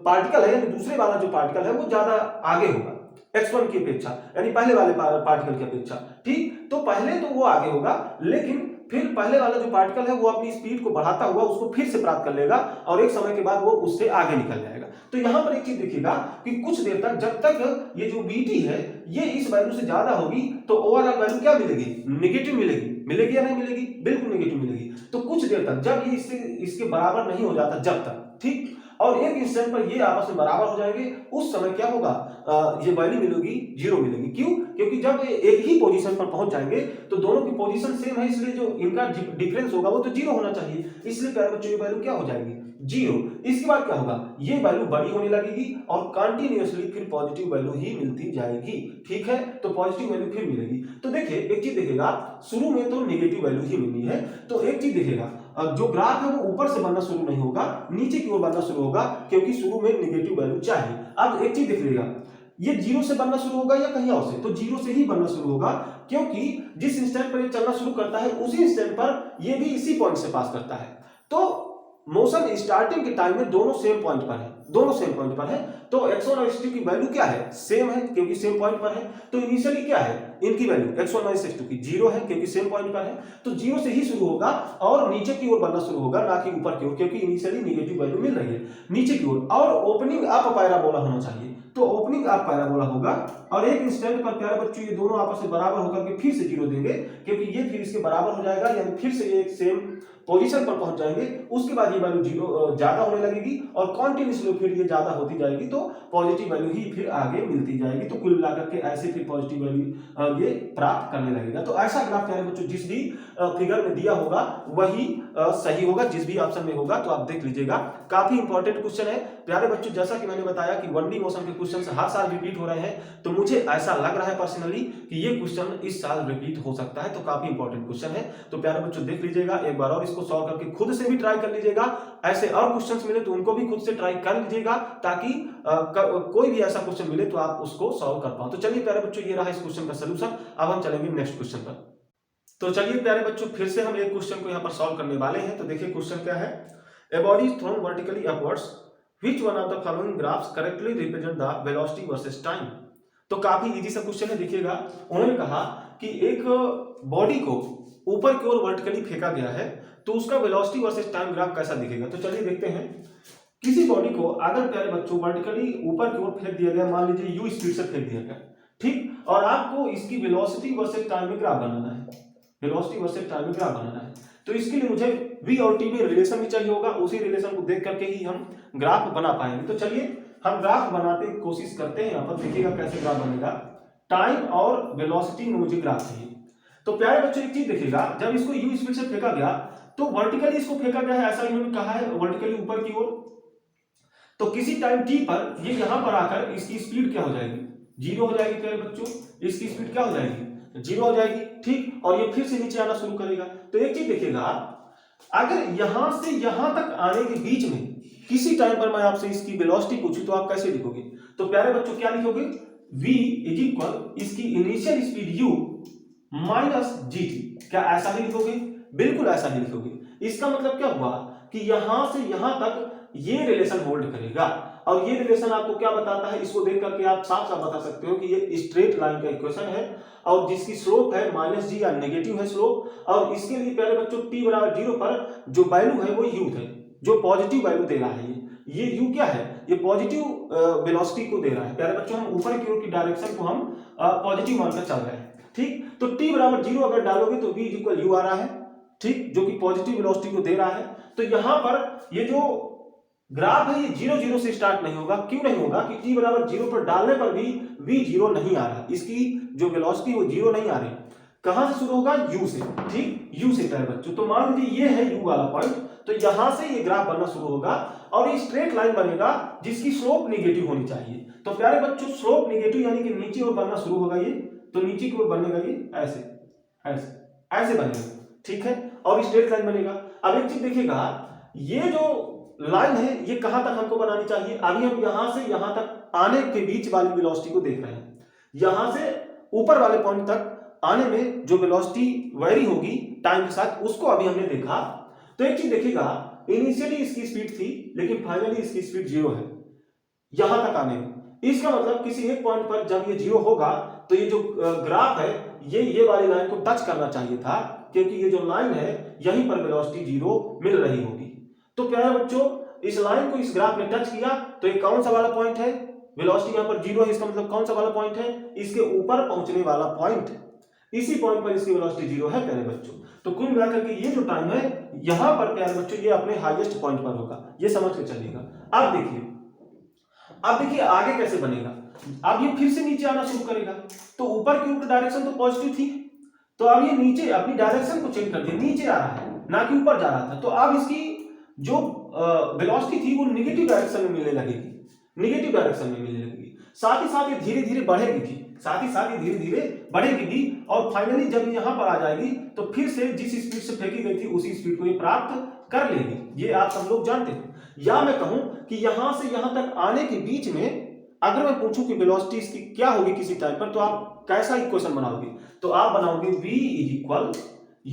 पार्टिकल है, यानी दूसरे वाला जो पार्टिकल है वो ज्यादा आगे होगा, x1 की अपेक्षा, यानी पहले वाले पार्टिकल की अपेक्षा। ठीक, तो पहले तो वो आगे होगा, लेकिन फिर पहले वाला जो पार्टिकल है वो अपनी स्पीड को बढ़ाता हुआ उसको फिर से प्राप्त कर लेगा और एक समय के बाद वो उससे आगे निकल जाएगा। तो यहां पर एक चीज देखिएगा कि कुछ देर तक जब तक ये जो बीटी है ये इस वैल्यू से ज्यादा होगी तो ओवरऑल वैल्यू क्या मिलेगी, नेगेटिव मिलेगी। मिलेगी या नहीं मिलेगी, बिल्कुल नेगेटिव मिलेगी। तो कुछ देर तक जब ये इसके बराबर नहीं हो जाता, जब तक, ठीक, और एक इंस्टेंट पर ये आपस में बराबर हो जाएंगे, उस समय क्या होगा, ये वैल्यू मिलेगी, जीरो मिलेगी। क्यों? क्योंकि जब ये एक ही पोजीशन पर पहुंच जाएंगे तो दोनों की पोजीशन सेम है, इसलिए जो इनका डिफरेंस होगा वो तो जीरो होना चाहिए, इसलिए प्यारे बच्चों ये वैल्यू क्या हो जाएगी, जीरो। इसके बाद क्या होगा, ये वैल्यू बड़ी होने लगेगी और कंटिन्यूअसली फिर पॉजिटिव वैल्यू ही मिलती जाएगी। ठीक है, तो पॉजिटिव वैल्यू फिर मिलेगी। तो देखिए एक चीज देखिएगा, शुरू में तो नेगेटिव वैल्यू ही मिलनी है, तो एक चीज देखिएगा, जो ग्राफ है वो ऊपर से बनना शुरू नहीं होगा, नीचे की ओर बनना शुरू होगा, क्योंकि शुरू में नेगेटिव वैल्यू चाहिए। अब एक चीज देख लीजिएगा, ये जीरो से बनना शुरू होगा या कहीं और से, तो जीरो से ही बनना शुरू होगा, क्योंकि जिस इंस्टेंट पर ये चलना शुरू करता है उसी इंस्टेंट पर ये भी इसी पॉइंट से पास करता है। तो मोशन स्टार्टिंग के टाइम में दोनों सेम पॉइंट पर है, दोनों सेम पॉइंट पर है, तो x1 और x2 की वैल्यू क्या है, सेम है, क्योंकि सेम पॉइंट पर है। तो इनिशियली क्या है इनकी वैल्यू, x1 और x2 की जीरो है, क्योंकि सेम पॉइंट पर है, तो जीरो से ही शुरू होगा और नीचे की ओर बढ़ना शुरू होगा, ना कि ऊपर की ओर, क्योंकि इनिशियली नेगेटिव वैल्यू मिल रही है नीचे की ओर। और ओपनिंग अप पैराबोला होना चाहिए, तो ओपनिंग अप पैराबोला होगा और एक इंस्टेंट पर प्यारे बच्चों ये दोनों आपस में बराबर होकर के फिर से जीरो देंगे, क्योंकि ये फिर इसके बराबर हो जाएगा, यानी फिर से ये एक सेम पोजीशन पर पहुंच जाएंगे। उसके बाद ये वैल्यू जीरो ज्यादा होने लगेगी और कॉन्टिन्यूसली फिर ये ज्यादा होती जाएगी, तो पॉजिटिव वैल्यू ही फिर आगे मिलती जाएगी। तो कुल मिलाकर के ऐसे फिर पॉजिटिव वैल्यू ये प्राप्त करने लगेगा। तो ऐसा ग्राफ प्यारे बच्चों जिस भी फिगर में दिया होगा वही सही होगा, जिस भी ऑप्शन में होगा, तो आप देख लीजिएगा। काफी इंपॉर्टेंट क्वेश्चन है प्यारे बच्चों, जैसा कि मैंने बताया कि 1D मोशन के क्वेश्चन हर साल रिपीट हो रहे हैं, तो मुझे ऐसा लग रहा है पर्सनली कि ये क्वेश्चन इस साल रिपीट हो सकता है, तो काफी इंपॉर्टेंट क्वेश्चन है। तो प्यारे बच्चों देख लीजिएगा एक बार और इसको सॉल्व करके खुद से भी ट्राई कर लीजिएगा, ऐसे और क्वेश्चंस मिले तो उनको भी खुद से ट्राई कर लीजिएगा, ताकि कोई भी ऐसा क्वेश्चन मिले तो आप उसको सॉल्व कर पाओ। तो चलिए प्यारे बच्चों ये रहा इस क्वेश्चन का सलूशन। अब हम चलेंगे नेक्स्ट क्वेश्चन पर। तो चलिए प्यारे बच्चों फिर से हम एक क्वेश्चन को यहाँ पर सॉल्व करने वाले हैं। तो देखिए क्वेश्चन क्या है, a body is thrown vertically upwards, which one of the following graphs correctly represent the velocity versus time. तो काफी इजी सा क्वेश्चन है। देखिएगा उन्होंने कहा कि एक बॉडी को ऊपर की ओर वर्टिकली फेंका गया है, तो उसका वेलोसिटी वर्सेस टाइम ग्राफ कैसा दिखेगा। तो चलिए देखते हैं। किसी बॉडी को अगर प्यारे बच्चों वर्टिकली ऊपर की ओर फेंक दिया गया, मान लीजिए u स्पीड से फेंक दिया गया, ठीक, और आपको इसकी वेलोसिटी वर्सेस टाइम में ग्राफ बनाना है, वेलोसिटी वर्सेस टाइम में ग्राफ बनाना है। तो इसके लिए मुझे v और t में रिलेशन भी चाहिए होगा, उसी रिलेशन को देख करके ही हम ग्राफ बना पाएंगे। तो चलिए हम ग्राफ बनाते की कोशिश करते हैं। यहाँ पर देखिएगा कैसे ग्राफ बनेगा। टाइम और वेलोसिटी में मुझे ग्राफ चाहिए। तो प्यारे बच्चों एक चीज देखिएगा, जब इसको u स्पीड से फेंका गया तो वर्टिकली इसको फेंका गया है, ऐसा इन्होंने कहा है, वर्टिकली ऊपर की ओर। तो किसी टाइम t पर ये यहां पर आकर इसकी स्पीड क्या हो जाएगी, जीरो हो जाएगी। प्यारे बच्चों इसकी स्पीड क्या हो जाएगी, जीरो हो जाएगी, ठीक, और ये फिर से नीचे आना शुरू करेगा। तो एक चीज देखिएगा, अगर यहां से यहां तक आने के बीच में किसी टाइम पर मैं आपसे इसकी वेलोसिटी पूछूं तो आप कैसे लिखोगे। तो प्यारे बच्चों क्या लिखोगे, v इज इक्वल इसकी initial speed u minus gt। क्या ऐसा ही लिखोगे, बिल्कुल ऐसा ही लिखोगे। इसका मतलब क्या हुआ कि यहां से यहां तक ये रिलेशन होल्ड करेगा, और ये रिलेशन आपको क्या बताता है, इसको देख करके आप साफ साफ बता सकते हो कि ये स्ट्रेट लाइन का इक्वेशन है और जिसकी स्लोप है माइनस जी या नेगेटिव है स्लोप। और इसके लिए प्यारे बच्चों t बराबर 0 पर जो वैल्यू है वो u है, जो पॉजिटिव वैल्यू दे रहा है। ये u क्या है, ये पॉजिटिव वेलोसिटी को दे रहा है। प्यारे बच्चों हम ऊपर की ओर की डायरेक्शन को हम पॉजिटिव मानकर चल रहे हैं, ठीक। तो t बराबर 0 अगर डालोगे तो v इक्वल u आ रहा है, ठीक, जो कि पॉजिटिव वेलोसिटी को दे रहा है। तो यहां पर ये जो ग्राफ है ये 0 0 से स्टार्ट नहीं होगा। क्यों नहीं होगा कि t बराबर 0 पर डालने पर भी v 0 नहीं आ रहा, इसकी जो वेलोसिटी वो 0 नहीं आ रही। कहां से शुरू होगा, u से, ठीक, u से प्यारे बच्चों। तो मान लीजिए ये है u वाला पॉइंट, तो यहां से ये ग्राफ बनना शुरू होगा और ये स्ट्रेट लाइन बनेगा जिसकी स्लोप नेगेटिव होनी चाहिए। तो प्यारे बच्चों स्लोप नेगेटिव यानी कि नीचे ओर बनना शुरू होगा ये, तो नीचे की ओर बनेगा ये ऐसे ऐसे ऐसे बनेगा, ठीक है, और स्ट्रेट लाइन बनेगा। अब एक चीज देखिएगा, ये जो लाइन है ये कहां तक हमको बनानी चाहिए। अभी हम यहां से यहां तक आने के बीच वाली वेलोसिटी को देख रहे हैं, यहां से ऊपर वाले पॉइंट तक आने में जो वेलोसिटी वेरी होगी टाइम के साथ, उसको अभी हमने देखा। तो एक चीज देखिएगा, इनिशियली इसकी स्पीड थी लेकिन फाइनली इसकी स्पीड 0 है यहां तक आने में, इसका मतलब किसी एक पॉइंट पर जब ये 0 होगा तो ये जो ग्राफ है ये वाली लाइन को टच करना चाहिए था, क्योंकि ये जो लाइन है यहीं पर वेलोसिटी 0 मिल रही होगी। तो प्यारे बच्चों, इस लाइन को इस ग्राफ ने टच किया तो ये कौन सा वाला पॉइंट है? वेलोसिटी यहाँ पर 0 है, इसका मतलब कौन सा वाला पॉइंट है? इसके ऊपर पहुंचने वाला पॉइंट, इसी पॉइंट पर इसकी वेलोसिटी 0 है प्यारे बच्चों। तो कुल मिलाकर के ये जो टाइम है यहां पर प्यारे बच्चों ये अपने हाईएस्ट पॉइंट पर होगा, ये समझ के चलिएगा। अब देखिए आगे कैसे बनेगा। अब ये फिर से नीचे आना शुरू करेगा, तो ऊपर की डायरेक्शन तो पॉजिटिव थी, तो अब ये नीचे अपनी डायरेक्शन को चेंज कर दिया, नीचे आ रहा है ना कि ऊपर जा रहा था। तो अब इसकी जो वेलोसिटी थी वो निगेटिव डायरेक्शन में मिलने लगेगी, निगेटिव डायरेक्शन में मिलने लगेगी। साथ ही साथ ये धीरे धीरे बढ़ेगी भी, साथ ही साथ ये धीरे धीरे बढ़ेगी भी, और फाइनली जब यहां पर आ जाएगी तो फिर से जिस स्पीड से फेंकी गई थी उसी स्पीड को ये प्राप्त कर लेगी। ये आप सब लोग जानते हैं। या मैं कहूं कि यहां से यहां तक आने के बीच में अगर मैं पूछूं कि वेलोसिटी इसकी क्या होगी किसी टाइम पर, तो आप कैसा इक्वेशन बनाओगे? तो आप बनाओगे v =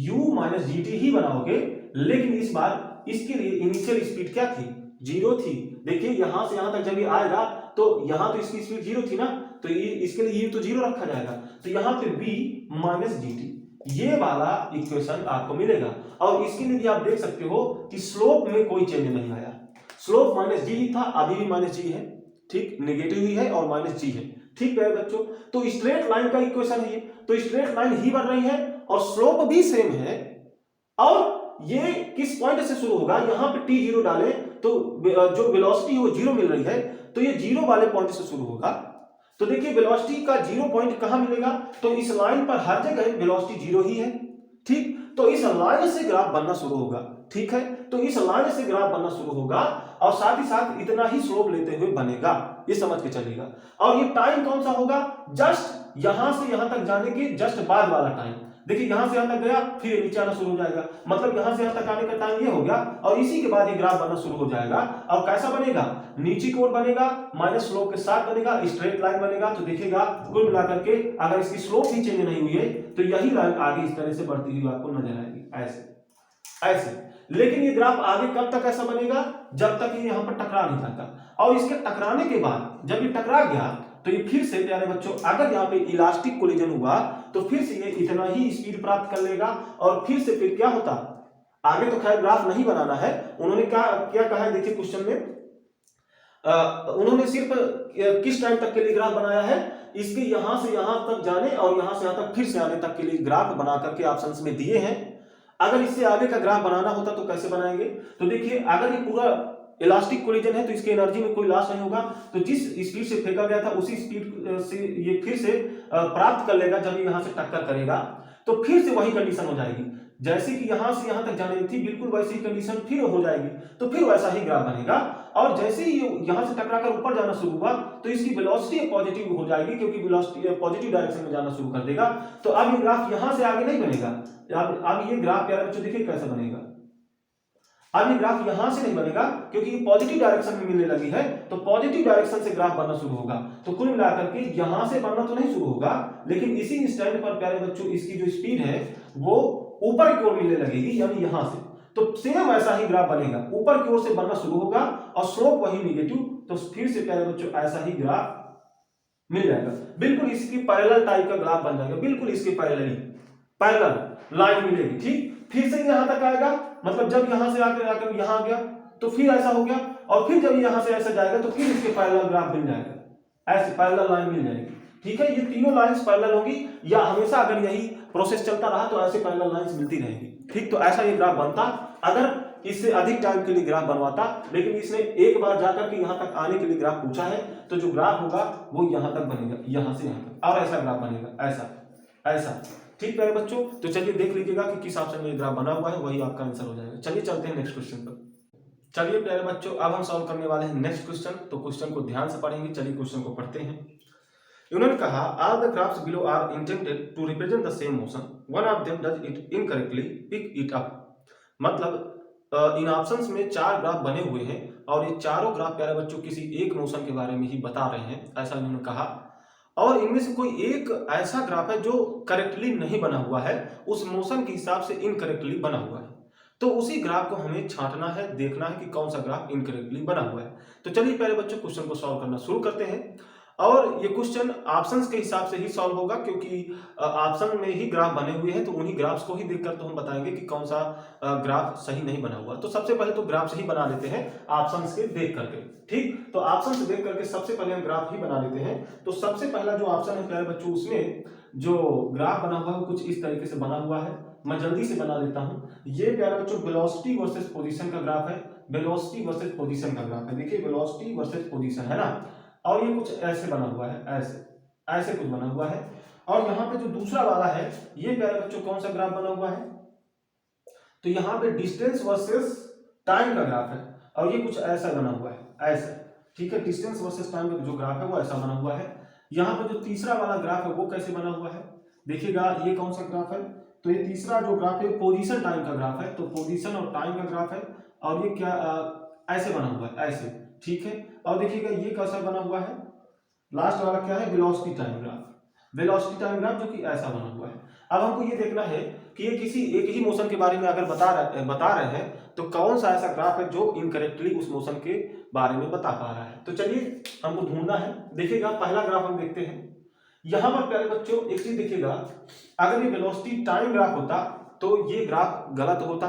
u - gt ही बनाओगे, लेकिन इस बार इसके लिए इनिशियल स्पीड क्या थी? 0 थी। देखिए यहां से यहां तक जब ये आएगा तो यहां तो इसकी स्पीड 0 थी ना, तो ये इसके लिए u तो 0 रखा जाएगा, तो यहां पे v - gt ये वाला इक्वेशन आपको मिलेगा। और इसके लिए भी आप देख सकते हो कि स्लोप में कोई चेंज नहीं आया, स्लोप -g ही था, अभी भी -g है, ठीक, नेगेटिव ही है और -g है, ठीक है बच्चों। तो स्ट्रेट लाइन का इक्वेशन है ये, तो स्ट्रेट लाइन ही बन रही है और स्लोप भी सेम है। और ये किस पॉइंट से शुरू होगा? यहां पे t0 डालें तो जो वेलोसिटी वो 0 मिल रही है, तो ये 0 वाले पॉइंट से शुरू होगा। तो देखिए वेलोसिटी का 0 पॉइंट कहां मिलेगा? तो इस लाइन पर हर जगह वेलोसिटी 0 ही है, ठीक। तो इस लाइन से ग्राफ बनना शुरू होगा, ठीक है। तो इस लाइन से ग्राफ बनना शुरू होगा और साथ ही साथ इतना ही स्लोप लेते हुए बनेगा, ये समझ के चलिएगा। और ये टाइम कौन सा होगा? जस्ट यहां से यहां तक जाने के जस्ट बाद वाला टाइम। देखिए यहां से यहां तक गया, फिर नीचे आना शुरू हो जाएगा, मतलब यहां से यहां तक आने का टाइम ये हो गया, और इसी के बाद ये ग्राफ बनना शुरू हो जाएगा। और कैसा बनेगा? नीचे की ओर बनेगा, माइनस स्लोप के साथ बनेगा, स्ट्रेट लाइन बनेगा। तो देखिएगा कुल मिलाकर के अगर इसकी स्लोप ही चेंज नहीं हुई है तो यही लाइन आगे इस तरह से बढ़ती हुई आपको नजर आएगी, ऐसे ऐसे। लेकिन ये ग्राफ आगे कब तक ऐसा बनेगा? जब तक ये यहां पर टकरा नहीं जाता। और इसके टकराने के बाद जब ये टकरा गया तो ये फिर से प्यारे बच्चों अगर यहाँ पे इलास्टिक कोलिजन हुआ तो फिर से ये इतना ही स्पीड प्राप्त कर लेगा, और फिर से फिर क्या होता? आगे तो खैर ग्राफ नहीं बनाना है, उन्होंने क्या कहा है देखिए क्वेश्चन में, उन्होंने सिर्फ किस टाइम तक के लिए ग्राफ बनाया है? इसके यहां से यहां तक जाने और यहां से यहां तक फिर से आने तक के लिए ग्राफ बना करके ऑप्शंस में दिए हैं। अगर इससे आगे का ग्राफ बनाना होता तो कैसे बनाएंगे? तो देखिए अगर ये पूरा इलास्टिक कोलिजन है तो इसकी एनर्जी में कोई लॉस नहीं होगा, तो जिस स्पीड से फेंका गया था उसी स्पीड से ये फिर से प्राप्त कर लेगा जब यहां से टक्कर करेगा, तो फिर से वही कंडीशन हो जाएगी। जैसे कि यहां से यहां तक जाने थी बिल्कुल वैसी ही कंडीशन फिर हो जाएगी, तो फिर वैसा ही ग्राफ बनेगा। और जैसे ही यहां से टकराकर ऊपर जाना शुरू हुआ तो इसकी वेलोसिटी पॉजिटिव हो जाएगी, क्योंकि वेलोसिटी पॉजिटिव डायरेक्शन में जाना शुरू कर देगा। तो अब ये ग्राफ यहां से आगे नहीं बनेगा, अब ये ग्राफ प्यारे बच्चों देखिए कैसे बनेगा। अब ये ग्राफ यहां से नहीं बनेगा क्योंकि ये पॉजिटिव डायरेक्शन में मिलने लगी है, तो पॉजिटिव डायरेक्शन से ग्राफ बनना शुरू होगा। तो कुल मिलाकर के यहां से बनना तो नहीं शुरू होगा, लेकिन इसी इंस्टेंट पर प्यारे बच्चों इसकी जो स्पीड है वो ऊपर की ओर मिलने लगेगी, यानी यहां से। तो सेम ऐसा ही ग्राफ बनेगा, ऊपर की ओर से बनना शुरू होगा और स्लोप वही निगेटिव, तो फिर से प्यारे बच्चों ऐसा ही ग्राफ मिल जाएगा। बिल्कुल इसकी पैरेलल टाइप का ग्राफ बन जाएगा, बिल्कुल इसके पैरेलल लाइन मिलेगी, ठीक। फिर से यहां तक आएगा, मतलब जब यहां से आकर यहां आ गया तो फिर ऐसा हो गया, और फिर जब यहां से ऐसा जाएगा तो फिर इसके पैरेलल ग्राफ मिल जाएगा, ऐसे पैरेलल लाइन मिल जाएगी, ठीक है। ये तीनों लाइंस पैरेलल होगी, या हमेशा अगर यही प्रोसेस चलता रहा तो ऐसे पैरेलल लाइंस मिलती रहेगी, ठीक। तो ऐसा ये ग्राफ बनता अगर इससे अधिक टाइम के लिए ग्राफ बनवाता, लेकिन इसने एक बार जाकर के यहां तक आने के लिए ग्राफ पूछा है, तो जो ग्राफ होगा वो यहां तक बनेगा, यहां से यहां तक, और ऐसा ग्राफ बनेगा, ऐसा, ठीक है बच्चों। तो चलिए देख लीजिएगा कि किस ऑप्शन में ग्राफ बना हुआ है, वही आपका आंसर हो जाएगा। चलिए चलते हैं नेक्स्ट क्वेश्चन पर। चलिए प्यारे बच्चों अब हम सॉल्व करने वाले हैं नेक्स्ट क्वेश्चन, तो क्वेश्चन को ध्यान से पढ़ेंगे। चलिए क्वेश्चन को पढ़ते हैं। उन्होंने कहा all the graphs below are intended to represent the same motion, one of them does it incorrectly, pick it up. मतलब इन ऑप्शंस में 4 ग्राफ बने हुए हैं और ये चारों ग्राफ प्यारे बच्चों किसी एक मोशन के बारे में ही बता रहे हैं, ऐसा उन्होंने कहा। और इनमें से कोई एक ऐसा ग्राफ है जो करेक्टली नहीं बना हुआ है, उस मोशन के हिसाब से इनकरेक्टली बना हुआ है। तो उसी ग्राफ को हमें छांटना है, देखना है कि कौन सा ग्राफ इनकरेक्टली बना हुआ है। तो चलिए पहले बच्चों क्वेश्चन को सॉल्व करना शुरू करते हैं। और ये क्वेश्चन ऑप्शंस के हिसाब से ही सॉल्व होगा, क्योंकि ऑप्शन में ही ग्राफ बने हुए हैं, तो उन्हीं ग्राफ्स को ही देखकर तो हम बताएंगे कि कौन सा ग्राफ सही नहीं बना हुआ। तो सबसे पहले तो ग्राफ से ही बना लेते हैं ऑप्शंस के देख करके। ठीक, तो ऑप्शन से देख करके सबसे पहले हम ग्राफ ही बना लेते हैं। तो सबसे पहला जो ऑप्शन है प्यारे बच्चों, उसमें जो ग्राफ बना हुआ है वो कुछ इस तरीके से बना हुआ है। मैं जल्दी से बना देता हूं। ये प्यारे बच्चों वेलोसिटी वर्सेस पोजीशन का ग्राफ है। वेलोसिटी वर्सेस पोजीशन का ग्राफ है। देखिए वेलोसिटी वर्सेस पोजीशन है ना, और ये कुछ ऐसे बना हुआ है, ऐसे ऐसे कुछ बना हुआ है। और यहाँ पे जो दूसरा वाला है, ये प्यारे बच्चों कौन सा ग्राफ बना हुआ है, तो यहाँ पे डिस्टेंस वर्सेस टाइम का ग्राफ है, और ये कुछ ऐसा बना हुआ है, ऐसा। ठीक है, डिस्टेंस वर्सेस टाइम का जो ग्राफ है वो ऐसा बना हुआ है। यहाँ पे जो तीसरा वाला ग्राफ है वो कैसे बना हुआ है, देखिएगा ये कौन सा ग्राफ है, तो ये तीसरा जो ग्राफ है पोजीशन टाइम का ग्राफ है। तो पोजीशन और टाइम का ग्राफ है, और ये क्या ऐसे बना हुआ है, ऐसे। ठीक है, और देखिएगा ये कैसा बना हुआ है, लास्ट वाला क्या है, velocity time graph. Velocity time graph जो कि ऐसा बना हुआ है। अब हमको ये देखना है कि ये किसी एक ही मोशन के बारे में अगर बता रहे हैं, तो कौन सा ऐसा ग्राफ है जो इनकरेक्टली उस मोशन के बारे में बता पा रहा है। तो चलिए हमको ढूंढना है। देखिएगा पहला ग्राफ हम देखते हैं। यहां पर प्यारे बच्चों एक चीज देखिएगा, अगर ये वेलोसिटी टाइम ग्राफ होता तो ये ग्राफ गलत होता,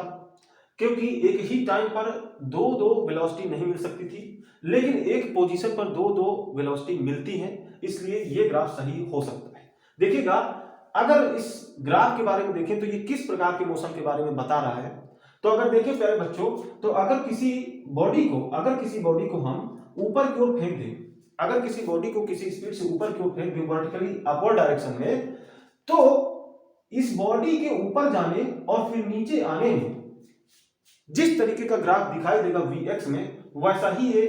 क्योंकि एक ही टाइम पर दो दो वेलोसिटी नहीं मिल सकती थी, लेकिन एक पोजीशन पर दो दो वेलोसिटी मिलती हैं, इसलिए ये ग्राफ सही हो सकता है। देखिएगा अगर इस ग्राफ के बारे में देखें तो ये किस प्रकार के मोशन के बारे में बता रहा है। तो अगर देखें प्यारे बच्चों, तो अगर किसी बॉडी को हम ऊपर की ओर फेंक दें, अगर किसी बॉडी को किसी स्पीड से ऊपर की ओर फेंक दें वर्टिकली अपवर्ड डायरेक्शन में, तो इस बॉडी के ऊपर जाने और फिर नीचे आने में जिस तरीके का ग्राफ दिखाई देगा Vx में, वैसा ही ये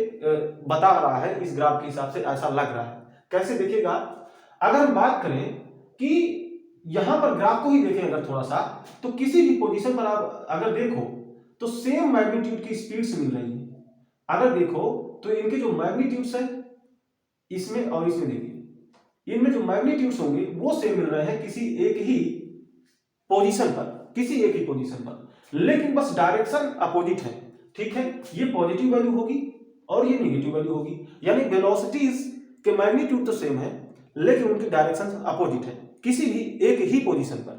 बता रहा है। इस ग्राफ के हिसाब से ऐसा लग रहा है। कैसे देखिएगा, अगर हम बात करें कि यहां पर ग्राफ को ही देखें अगर थोड़ा सा, तो किसी भी पोजीशन पर आप अगर देखो तो सेम मैग्नीट्यूड की स्पीड्स मिल रही है। अगर देखो तो इनके जो मैग्नीट्यूड्स है इसमें और इसमें, देखिए इनमें जो मैग्नीट्यूड्स होंगे वो सेम मिल रहे हैं किसी एक ही पोजीशन पर, लेकिन बस डायरेक्शन अपोजिट है। ठीक है, ये पॉजिटिव वैल्यू होगी और ये नेगेटिव वैल्यू होगी, यानी वेलोसिटीज के मैग्नीट्यूड तो सेम है लेकिन उनकी डायरेक्शन अपोजिट है किसी भी एक ही पोजीशन पर।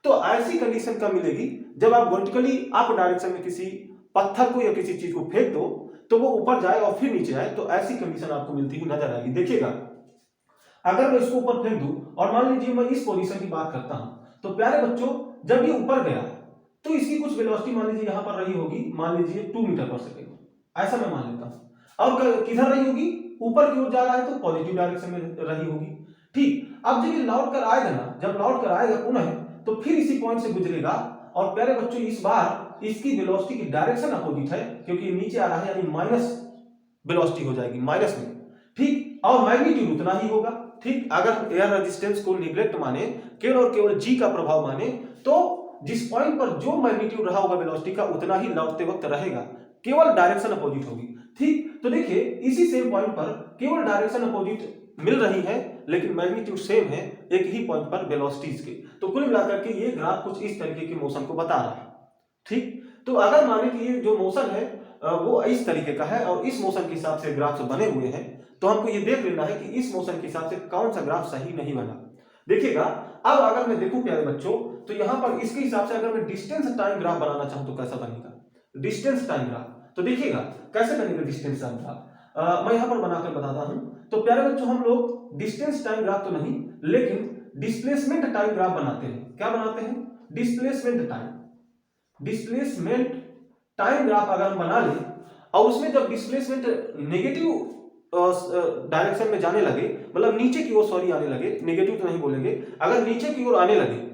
तो ऐसी कंडीशन कब मिलेगी, जब आप वर्टिकली अप डायरेक्शन में किसी पत्थर को या किसी चीज को फेंक दो तो वो ऊपर जाए और फिर नीचे आए, तो ऐसी कंडीशन आपको मिलती हुई नजर आएगी। देखिएगा अगर मैं इसको ऊपर फेंक दूं और मान लीजिए मैं इस पोजीशन की बात करता हूं, तो प्यारे बच्चों जब ये ऊपर गया तो इसकी कुछ वेलोसिटी मान लीजिए यहां पर रही होगी, मान लीजिए 2 मीटर पर सेकेंड, ऐसा मैं मान लेता हूं। और किधर रही होगी, ऊपर की ओर जा रहा है तो पॉजिटिव डायरेक्शन में रही होगी। ठीक, अब जब ये लौट कर आएगा ना, जब लौट कर आएगा पुनः, तो फिर इसी पॉइंट से गुजरेगा, और प्यारे बच्चों इस बार इसकी वेलोसिटी की डायरेक्शन अपोजिट है, क्योंकि नीचे आ रहा है, यानी माइनस वेलोसिटी हो जाएगी, माइनस में। ठीक, और मैग्नीट्यूड उतना ही होगा। ठीक, अगर एयर रेजिस्टेंस को निग्लेक्ट माने, केवल और केवल जी का प्रभाव माने, तो जिस पॉइंट पर जो मैग्नीट्यूड रहा होगा वेलोसिटी का उतना ही लौटते वक्त रहेगा, केवल डायरेक्शन अपोजिट होगी। ठीक, तो देखिए इसी सेम पॉइंट पर केवल डायरेक्शन अपोजिट मिल रही है लेकिन मैग्नीट्यूड सेम है एक ही पॉइंट पर वेलोसिटीज के। तो कुल मिलाकर के ये ग्राफ कुछ इस तरीके के मोशन को बता रहा है। ठीक, तो अगर माने कि ये जो मोशन है वो इस तरीके का है और इस मोशन के हिसाब से ग्राफ बने हुए हैं, तो हमको ये देख लेना है कि इस मोशन के हिसाब से कौन सा ग्राफ सही नहीं बना। देखिएगा अब अगर मैं देखूं प्यारे बच्चों, तो यहां पर इसके हिसाब से अगर मैं डिस्टेंस टाइम ग्राफ बनाना चाहूं तो कैसा बनेगा, डिस्टेंस टाइम ग्राफ। तो देखिएगा कैसे बनेगा डिस्टेंस टाइम ग्राफ, मैं यहां पर बनाकर बताता हूं। तो प्यारे बच्चों हम लोग डिस्टेंस टाइम ग्राफ तो नहीं लेकिन डिस्प्लेसमेंट टाइम ग्राफ बनाते हैं। क्या बनाते हैं, डिस्प्लेसमेंट टाइम ग्राफ अगर हम बना लें और उसमें जब डिस्प्लेसमेंट नेगेटिव डायरेक्शन में जाने लगे, मतलब नीचे की ओर सॉरी आने लगे, नेगेटिव तो नहीं बोलेंगे, अगर नीचे की ओर आने लगे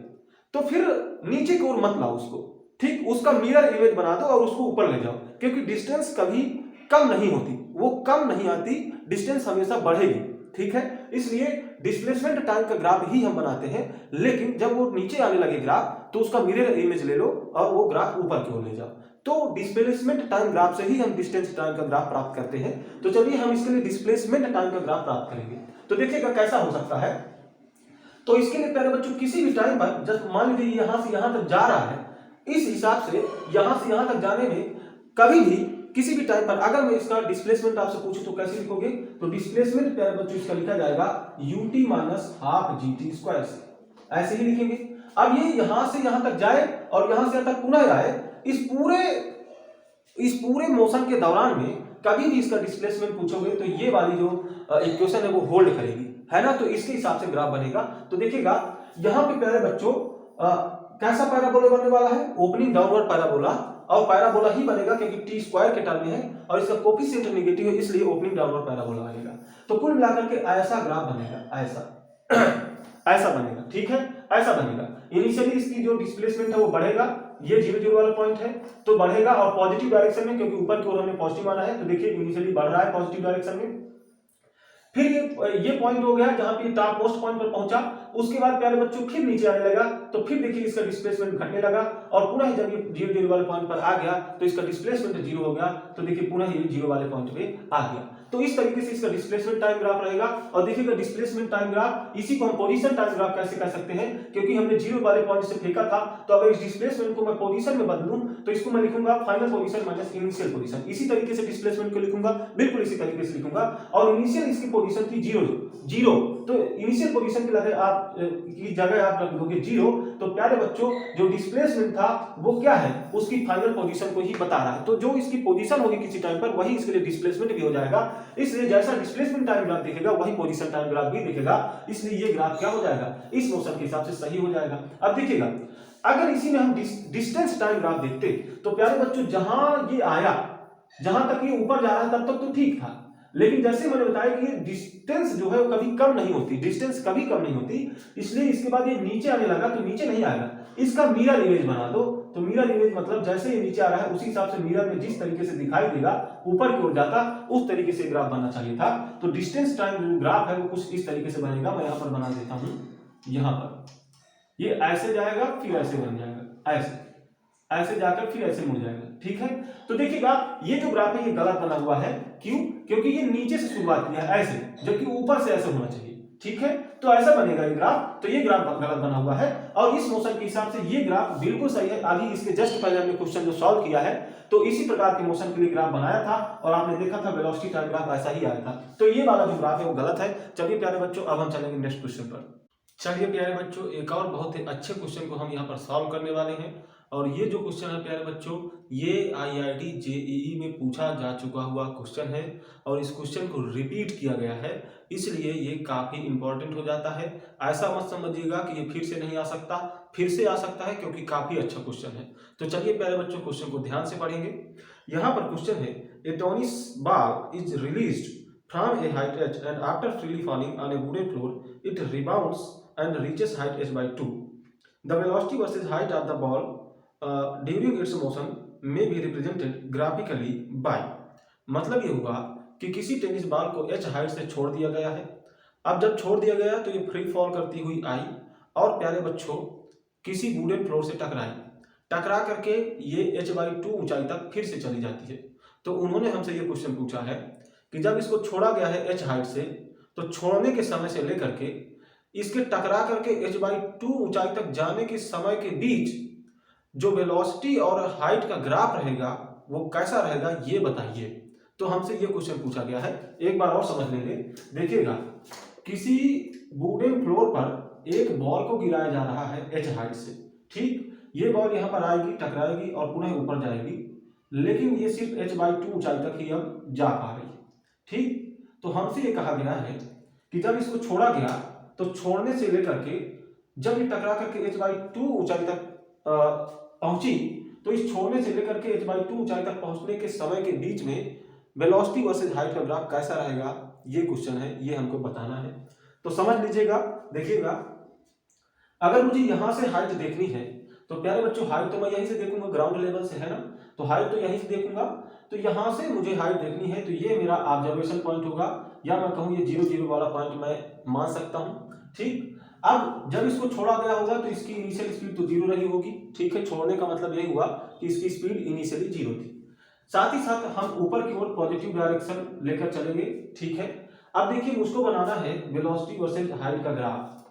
तो फिर नीचे की ओर मत लाओ उसको। ठीक, उसका मिरर इमेज बना दो और उसको ऊपर ले जाओ, क्योंकि डिस्टेंस कभी कम नहीं होती, वो कम नहीं आती, डिस्टेंस हमेशा बढ़ेगी। ठीक है, इसलिए डिस्प्लेसमेंट टाइम का ग्राफ ही हम बनाते हैं, लेकिन जब वो नीचे आने लगे ग्राफ तो उसका मिरर इमेज ले लो और वो ग्राफ ऊपर की ओर ले जाओ। तो डिस्प्लेसमेंट टाइम ग्राफ से ही हम डिस्टेंस टाइम का ग्राफ प्राप्त करते हैं। तो चलिए हम इसके लिए डिस्प्लेसमेंट टाइम का ग्राफ प्राप्त करेंगे। तो देखिएगा कैसा हो सकता है। तो इसके लिए प्यारे बच्चों किसी भी टाइम पर जब मान लीजिए यहां से यहां तक जा रहा है, इस हिसाब से यहां तक जाने में कभी भी किसी भी टाइम पर अगर मैं इसका डिस्प्लेसमेंट आपसे पूछूं तो कैसे लिखोगे, तो डिस्प्लेसमेंट प्यारे बच्चों इसका लिखा जाएगा ut minus half gt square से, ऐसे ही लिखेंगे। अब ये यहां से यहां तक जाए और यहां से यहां तक पुनः आए, इस पूरे मोशन के दौरान में कभी भी इसका डिस्प्लेसमेंट पूछोगे तो ये वाली जो इक्वेशन है वो होल्ड करेगी, है ना। तो इसके हिसाब से ग्राफ बनेगा। तो देखिएगा यहाँ पे प्यारे बच्चों कैसा पैराबोला बनने वाला है, ओपनिंग डाउनवर्ड पैराबोला, और पैराबोला ही बनेगा क्योंकि टी स्क्वायर के टर्म में है और इसका कोफिशिएंट नेगेटिव है, इसलिए ओपनिंग डाउनवर्ड पैराबोला बनेगा। तो कुल मिलाकर के ऐसा ग्राफ बनेगा, ऐसा बनेगा, ठीक है, ऐसा बनेगा। इनिशियली इसकी जो डिस्प्लेसमेंट है वो बढ़ेगा, ये 0 0 वाला पॉइंट है तो बढ़ेगा, और पॉजिटिव डायरेक्शन में, क्योंकि ऊपर की ओर हमने पॉजिटिव माना है, तो देखिए इनिशियली बढ़ रहा है पॉजिटिव डायरेक्शन में। फिर ये पॉइंट हो गया जहां पे टॉप मोस्ट पॉइंट पर पहुंचा, उसके बाद प्यारे बच्चों फिर नीचे आने लगा, तो फिर देखिए इसका डिस्प्लेसमेंट घटने लगा, और पुनः जब ये 0 0 वाले पॉइंट पर आ गया तो इसका डिस्प्लेसमेंट 0 हो गया, तो देखिए पुनः ये 0 वाले पॉइंट पे आ गया। तो इस तरीके से इसका डिस्प्लेसमेंट टाइम ग्राफ रहेगा। और देखिएगा डिस्प्लेसमेंट टाइम ग्राफ, इसी को हम पोजीशन टाइम ग्राफ कैसे कह सकते हैं, क्योंकि हमने 0 वाले पॉइंट से फेंका था, तो अगर इस डिस्प्लेसमेंट को मैं पोजीशन में बदलूं तो इसको मैं लिखूंगा final position minus initial position. इसी तरीके से डिस्प्लेसमेंट को लिखूंगा, बिल्कुल इसी तरीके से लिखूंगा। और इनिशियल इसकी पोजीशन थी 0, तो इनिशियल पोजीशन की जगह आप रख दोगे 0, तो प्यारे बच्चों जो डिस्प्लेसमेंट था वो क्या है, उसकी फाइनल पोजीशन को ही बता रहा है। तो जो इसकी पोजीशन होगी किसी टाइम पर, वही इसके लिए डिस्प्लेसमेंट भी हो जाएगा। इसलिए जैसा डिस्प्लेसमेंट टाइम ग्राफ दिखेगा वही पोजीशन टाइम ग्राफ भी दिखेगा, इसलिए ये ग्राफ क्या हो जाएगा, इस मोशन के हिसाब से सही हो जाएगा। अब देखिएगा अगर इसी में हम डिस्टेंस टाइम ग्राफ देखते तो प्यारे बच्चों जहां ये आया, जहां तक ये ऊपर जा रहा है तब तक तो ठीक था, लेकिन जैसे मैंने बताया कि डिस्टेंस जो है वो कभी कम नहीं होती, डिस्टेंस कभी कम नहीं होती, इसलिए इसके बाद ये नीचे आने लगा तो नीचे नहीं आएगा। इसका मिरर इमेज बना दो, तो मिरर इमेज मतलब जैसे ये नीचे आ रहा है उसी हिसाब से मिरर में जिस तरीके से दिखाई देगा ऊपर की ओर जाता, उस तरीके से ग्राफ बनना चाहिए था। तो डिस्टेंस टाइम ग्राफ है वो कुछ इस तरीके से बनेगा। मैं यहाँ पर बना देता हूँ, यहाँ पर ये ऐसे जाएगा फिर ऐसे बन जाएगा, ऐसे जाकर फिर ऐसे मुड़ जाएगा, ठीक है। तो देखिएगा ये जो ग्राफ है ये गलत बना हुआ है, क्यों, क्योंकि ये नीचे से शुरुआत किया है ऐसे, जबकि ऊपर से ऐसे होना चाहिए, ठीक है। तो ऐसा बनेगा ये ग्राफ, तो ये ग्राफ गलत बना हुआ है। और इस मोशन के हिसाब से ये ग्राफ बिल्कुल सही है। अभी इसके जस्ट पहले हमने क्वेश्चन जो सॉल्व किया है तो इसी प्रकार के मोशन के लिए ग्राफ बनाया था, और आपने देखा था वेलोसिटी टाइम ग्राफ ऐसा ही आया था। तो ये वाला जो ग्राफ है वो गलत है। चलिए प्यारे बच्चों अब हम चलेंगे नेक्स्ट क्वेश्चन पर। चलिए प्यारे बच्चों एक और बहुत ही अच्छे क्वेश्चन को हम यहाँ पर सॉल्व करने वाले हैं। और ये जो क्वेश्चन है प्यारे बच्चों ये IIT JEE में पूछा जा चुका हुआ क्वेश्चन है, और इस क्वेश्चन को रिपीट किया गया है, इसलिए ये काफ़ी इंपॉर्टेंट हो जाता है। ऐसा मत समझिएगा कि ये फिर से नहीं आ सकता, फिर से आ सकता है, क्योंकि काफ़ी अच्छा क्वेश्चन है। तो चलिए प्यारे बच्चों क्वेश्चन को ध्यान से पढ़ेंगे। यहाँ पर क्वेश्चन है, a tennis ball is released from a height h and after freely falling on a wooden floor it rebounds and reaches height h by 2. The velocity versus height of the ball during its motion may be represented graphically by, मतलब ये हुआ कि किसी tennis ball को h height से छोड़ दिया गया है। अब जब छोड़ दिया गया तो ये फ्री फॉल करती हुई आई और प्यारे बच्चों किसी वुडन फ्लोर से टकरा करके ये h/2 ऊंचाई तक फिर से चली जाती है। तो उन्होंने हमसे ये क्वेश्चन पूछा है कि जब इसको छोड़ा गया है h हाइट से, तो छोड़ने के समय से लेकर के इसके टकरा करके h/2 ऊंचाई तक जाने के समय के बीच जो वेलोसिटी और हाइट का ग्राफ रहेगा वो कैसा रहेगा ये बताइए। तो हमसे ये क्वेश्चन पूछा गया है, एक बार और समझ लेंगे। देखिएगा किसी वुडन फ्लोर पर एक बॉल को गिराया जा रहा है h हाइट से, ठीक। ये बॉल यहाँ पर आएगी, टकराएगी और पुनः ऊपर जाएगी, लेकिन ये सिर्फ h/2 ऊंचाई तक ही अब जा पा रही है, ठीक। तो हमसे ये कहा गया है कि जब इसको छोड़ा गया तो छोड़ने से लेकर के जब ये टकरा करके h/2 ऊंचाई तक पहुंची, तो इस छोड़ने से लेकर के h/2 ऊंचाई तक पहुंचने के समय के बीच में वेलोसिटी वर्सेस हाइट का ग्राफ कैसा रहेगा, ये क्वेश्चन है, ये हमको बताना है। तो समझ लीजिएगा, देखिएगा अगर मुझे यहां से हाइट देखनी है तो प्यारे बच्चों हाइट तो मैं यहीं से देखूंगा, ग्राउंड लेवल से, है ना। तो हाइट तो यहीं से देखूंगा, तो यहां से मुझे हाइट देखनी है, तो ये मेरा ऑब्जर्वेशन पॉइंट होगा, या मैं कहूँ ये 0 0 वाला पॉइंट मैं मान सकता हूँ, ठीक। अब जब इसको छोड़ा गया होगा तो इसकी इनिशियल स्पीड तो 0 रही होगी, ठीक है। छोड़ने का मतलब यही हुआ कि इसकी स्पीड इनिशियली 0 थी। साथ ही साथ हम ऊपर की ओर पॉजिटिव डायरेक्शन लेकर चलेंगे, ठीक है। अब देखिए मुझको बनाना है वेलोसिटी वर्सेस हाइट का ग्राफ।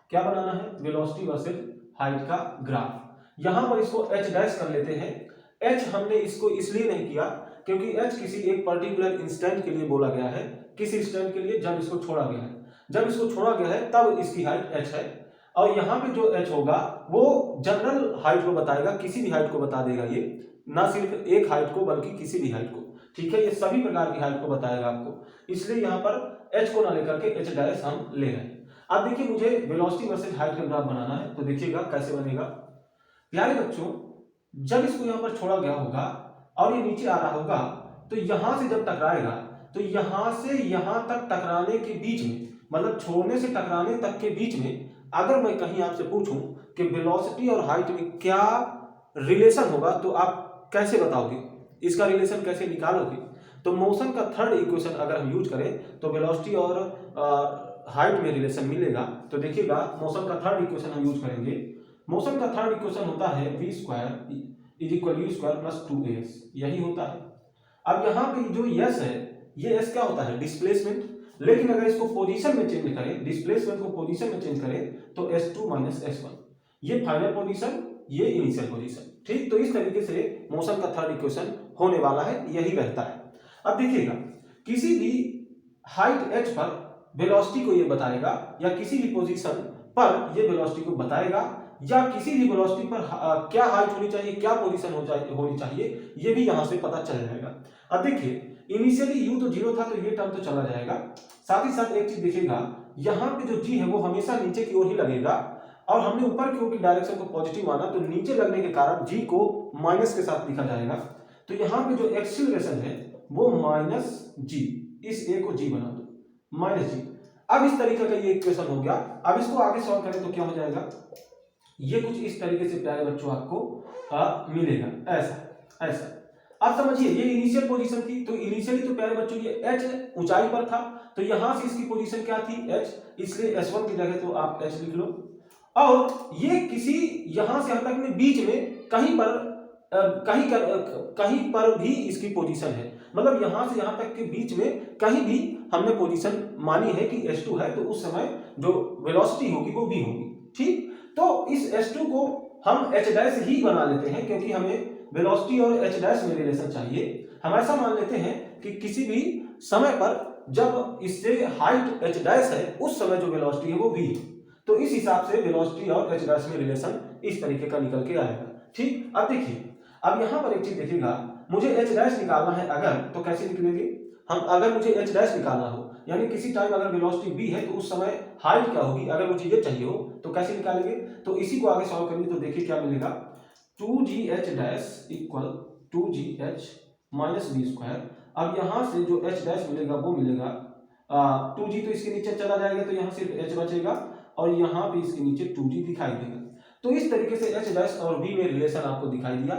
क्या बनाना है? वेलोसिटी वर्सेस हाइट का ग्राफ। यहाँ पर इसको h डैश कर लेते हैं। h हमने इसको इसलिए नहीं किया क्योंकि h किसी एक पर्टिकुलर इंस्टेंट के लिए बोला गया है। किस इंस्टेंट के लिए? जब इसको छोड़ा गया है। जब इसको छोड़ा गया है तब इसकी हाइट h है, और यहाँ पे जो h होगा वो जनरल हाइट को बताएगा, किसी भी हाइट को बता देगा ये, ना सिर्फ एक हाइट को बल्कि किसी भी हाइट को। ठीक है, ये सभी प्रकार की हाइट को बताएगा आपको, इसलिए यहाँ पर h को ना लेकर के h डैश हम ले रहे हैं। अब देखिए मुझे वेलोसिटी वर्सेस हाइट का ग्राफ बनाना है, तो देखिएगा कैसे बनेगा। प्यारे बच्चों, जब इसको यहाँ पर छोड़ा गया होगा और ये नीचे आ रहा होगा, तो यहाँ से जब टकराएगा तो यहाँ से यहाँ तक टकराने के बीच में, मतलब छोड़ने से टकराने तक के बीच में, अगर मैं कहीं आपसे पूछूं कि वेलोसिटी और हाइट में क्या रिलेशन होगा, तो आप कैसे बताओगे? इसका रिलेशन कैसे निकालोगे? तो मोशन का थर्ड इक्वेशन अगर हम यूज करें तो वेलोसिटी और हाइट में रिलेशन मिलेगा। तो देखिएगा मोशन का थर्ड इक्वेशन हम यूज करेंगे। मोशन का थर्ड इक्वेशन होता है v square is equal you square plus 2as, यही होता है। अब यहाँ पे जो s है, ये s क्या होता है? डिस्प्लेसमेंट। लेकिन अगर इसको पोजीशन में चेंज करें, डिस्प्लेसमेंट को पोजीशन में चेंज करें तो s2 माइनस s1, ये फाइनल पोजीशन, ये इनिशियल पोजीशन। ठीक, तो इस तरीके से मोशन का थर्ड इक्वेशन होने वाला है, यही रहता है। अब देखिएगा किसी भी हाइट h पर वेलोसिटी को ये बताएगा, या किसी भी पोजीशन पर ये वेलोसिटी को बताएगा, या किसी भी वेलोसिटी पर क्या हाइट होनी चाहिए, क्या पोजीशन होनी चाहिए, ये भी यहाँ से पता चल जाएगा। अब देखिए इनिशियली u तो 0 था, तो ये टर्म तो चला जाएगा। साथ ही साथ एक चीज देखिएगा, यहाँ पे जो g है वो हमेशा नीचे की ओर ही लगेगा, और हमने ऊपर की ओर की डायरेक्शन को पॉजिटिव माना, तो नीचे लगने के कारण g को माइनस के साथ लिखा जाएगा। तो यहाँ पे जो एक्सीलरेशन है वो माइनस g, इस a को g बना दो, माइनस g। अब इस तरीके का ये इक्वेशन हो गया। अब इसको आगे सॉल्व करें तो क्या हो जाएगा? ये कुछ इस तरीके से प्यारे बच्चों आपको मिलेगा, ऐसा ऐसा। अब समझिए ये इनिशियल पोजीशन थी, तो इनिशियली तो प्यारे बच्चों ये h ऊंचाई पर था, तो यहां से इसकी पोजीशन क्या थी? h, इसलिए s1 की जगह तो आप h लिख लो। और ये किसी यहां से यहां तक में बीच में कहीं पर भी इसकी पोजीशन है, मतलब यहां से यहां तक के बीच में कहीं भी हमने पोजीशन मानी है कि s2 है, तो उस समय जो वेलोसिटी होगी वो v होगी। ठीक, तो इस s2 को हम h डैश ही बना लेते हैं, क्योंकि हमें वेलोसिटी और h डैश में रिलेशन चाहिए। हम ऐसा मान लेते हैं कि किसी भी समय पर जब इससे हाइट h डैश है, उस समय जो वेलोसिटी है वो v है, तो इस हिसाब से वेलोसिटी और h डैश में रिलेशन इस तरीके का निकल के आएगा। ठीक, अब देखिए, अब यहाँ पर एक चीज देखिएगा, मुझे h डैश निकालना है अगर, तो कैसे निकलेंगे हम? अगर मुझे h डैश निकालना हो, यानी किसी टाइम अगर वेलोसिटी v है, तो उस समय हाइट क्या होगी, अगर मुझे ये चाहिए हो, तो कैसे निकालेंगे? तो इसी को आगे सॉल्व करेंगे तो देखिए क्या मिलेगा। 2gh dash equal 2gh minus v square. अब यहाँ से जो h डैश मिलेगा वो मिलेगा 2g, तो इसके नीचे चला जाएगा, तो यहाँ सिर्फ h बचेगा, और यहाँ पे इसके नीचे 2g दिखाई देगा। तो इस तरीके से h डैश और v में रिलेशन आपको दिखाई दिया।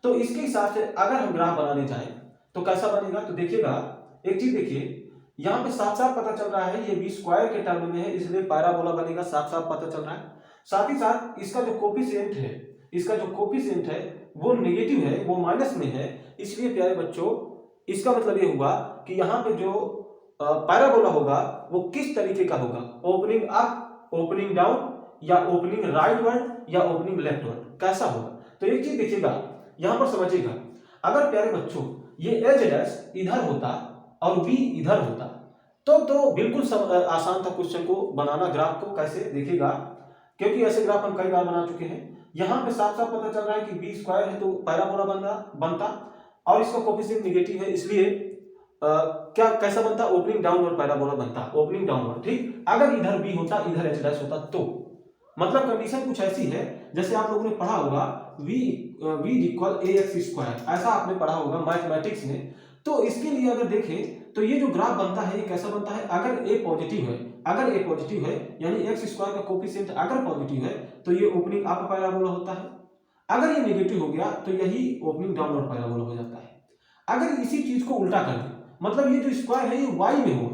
तो इसके हिसाब से अगर हम ग्राफ बनाने जाएं तो कैसा बनेगा? तो देखिएगा एक चीज देखिए, यहाँ पे साफ साफ पता चल रहा है ये v स्क्वायर के टर्म में है, इसलिए पैराबोला बनेगा, साफ साफ पता चल रहा है। साथ ही साथ इसका जो कोफिशिएंट है, इसका जो कोफिशिएंट है वो नेगेटिव है, वो माइनस में है, इसलिए प्यारे बच्चों इसका मतलब ये हुआ कि यहाँ पे जो पैराबोला होगा वो किस तरीके का होगा? ओपनिंग अप, ओपनिंग डाउन, या ओपनिंग राइटवर्ड, या ओपनिंग लेफ्टवर्ड, कैसा होगा? तो एक चीज देखिएगा, यहाँ पर समझिएगा, अगर प्यारे बच्चों ये एच डैश इधर होता और v इधर होता तो बिल्कुल आसान था क्वेश्चन को बनाना, ग्राफ को। कैसे देखिएगा, क्योंकि ऐसे ग्राफ हम कई बार बना चुके हैं। यहाँ पे साफ साफ पता चल रहा है कि v स्क्वायर है तो पैराबोला बनता, और इसका कोफिशिएंट नेगेटिव है, इसलिए क्या कैसा बनता? ओपनिंग डाउनवर्ड पैराबोला बनता, ओपनिंग डाउनवर्ड। ठीक, अगर इधर v होता, इधर h डैश होता, तो मतलब कंडीशन कुछ ऐसी है जैसे आप लोगों ने पढ़ा होगा v इक्वल ax स्क्वायर, ऐसा आपने पढ़ा होगा मैथमेटिक्स में। तो इसके लिए अगर देखें तो ये जो ग्राफ बनता है ये कैसा बनता है? अगर a पॉजिटिव है, यानी x स्क्वायर का कोफिशिएंट अगर पॉजिटिव है तो ये ओपनिंग अप पैराबोला होता है। अगर ये नेगेटिव हो गया तो यही ओपनिंग डाउनवर्ड पैराबोला हो जाता है। अगर इसी चीज को उल्टा कर दें, मतलब ये जो स्क्वायर है ये y में हो,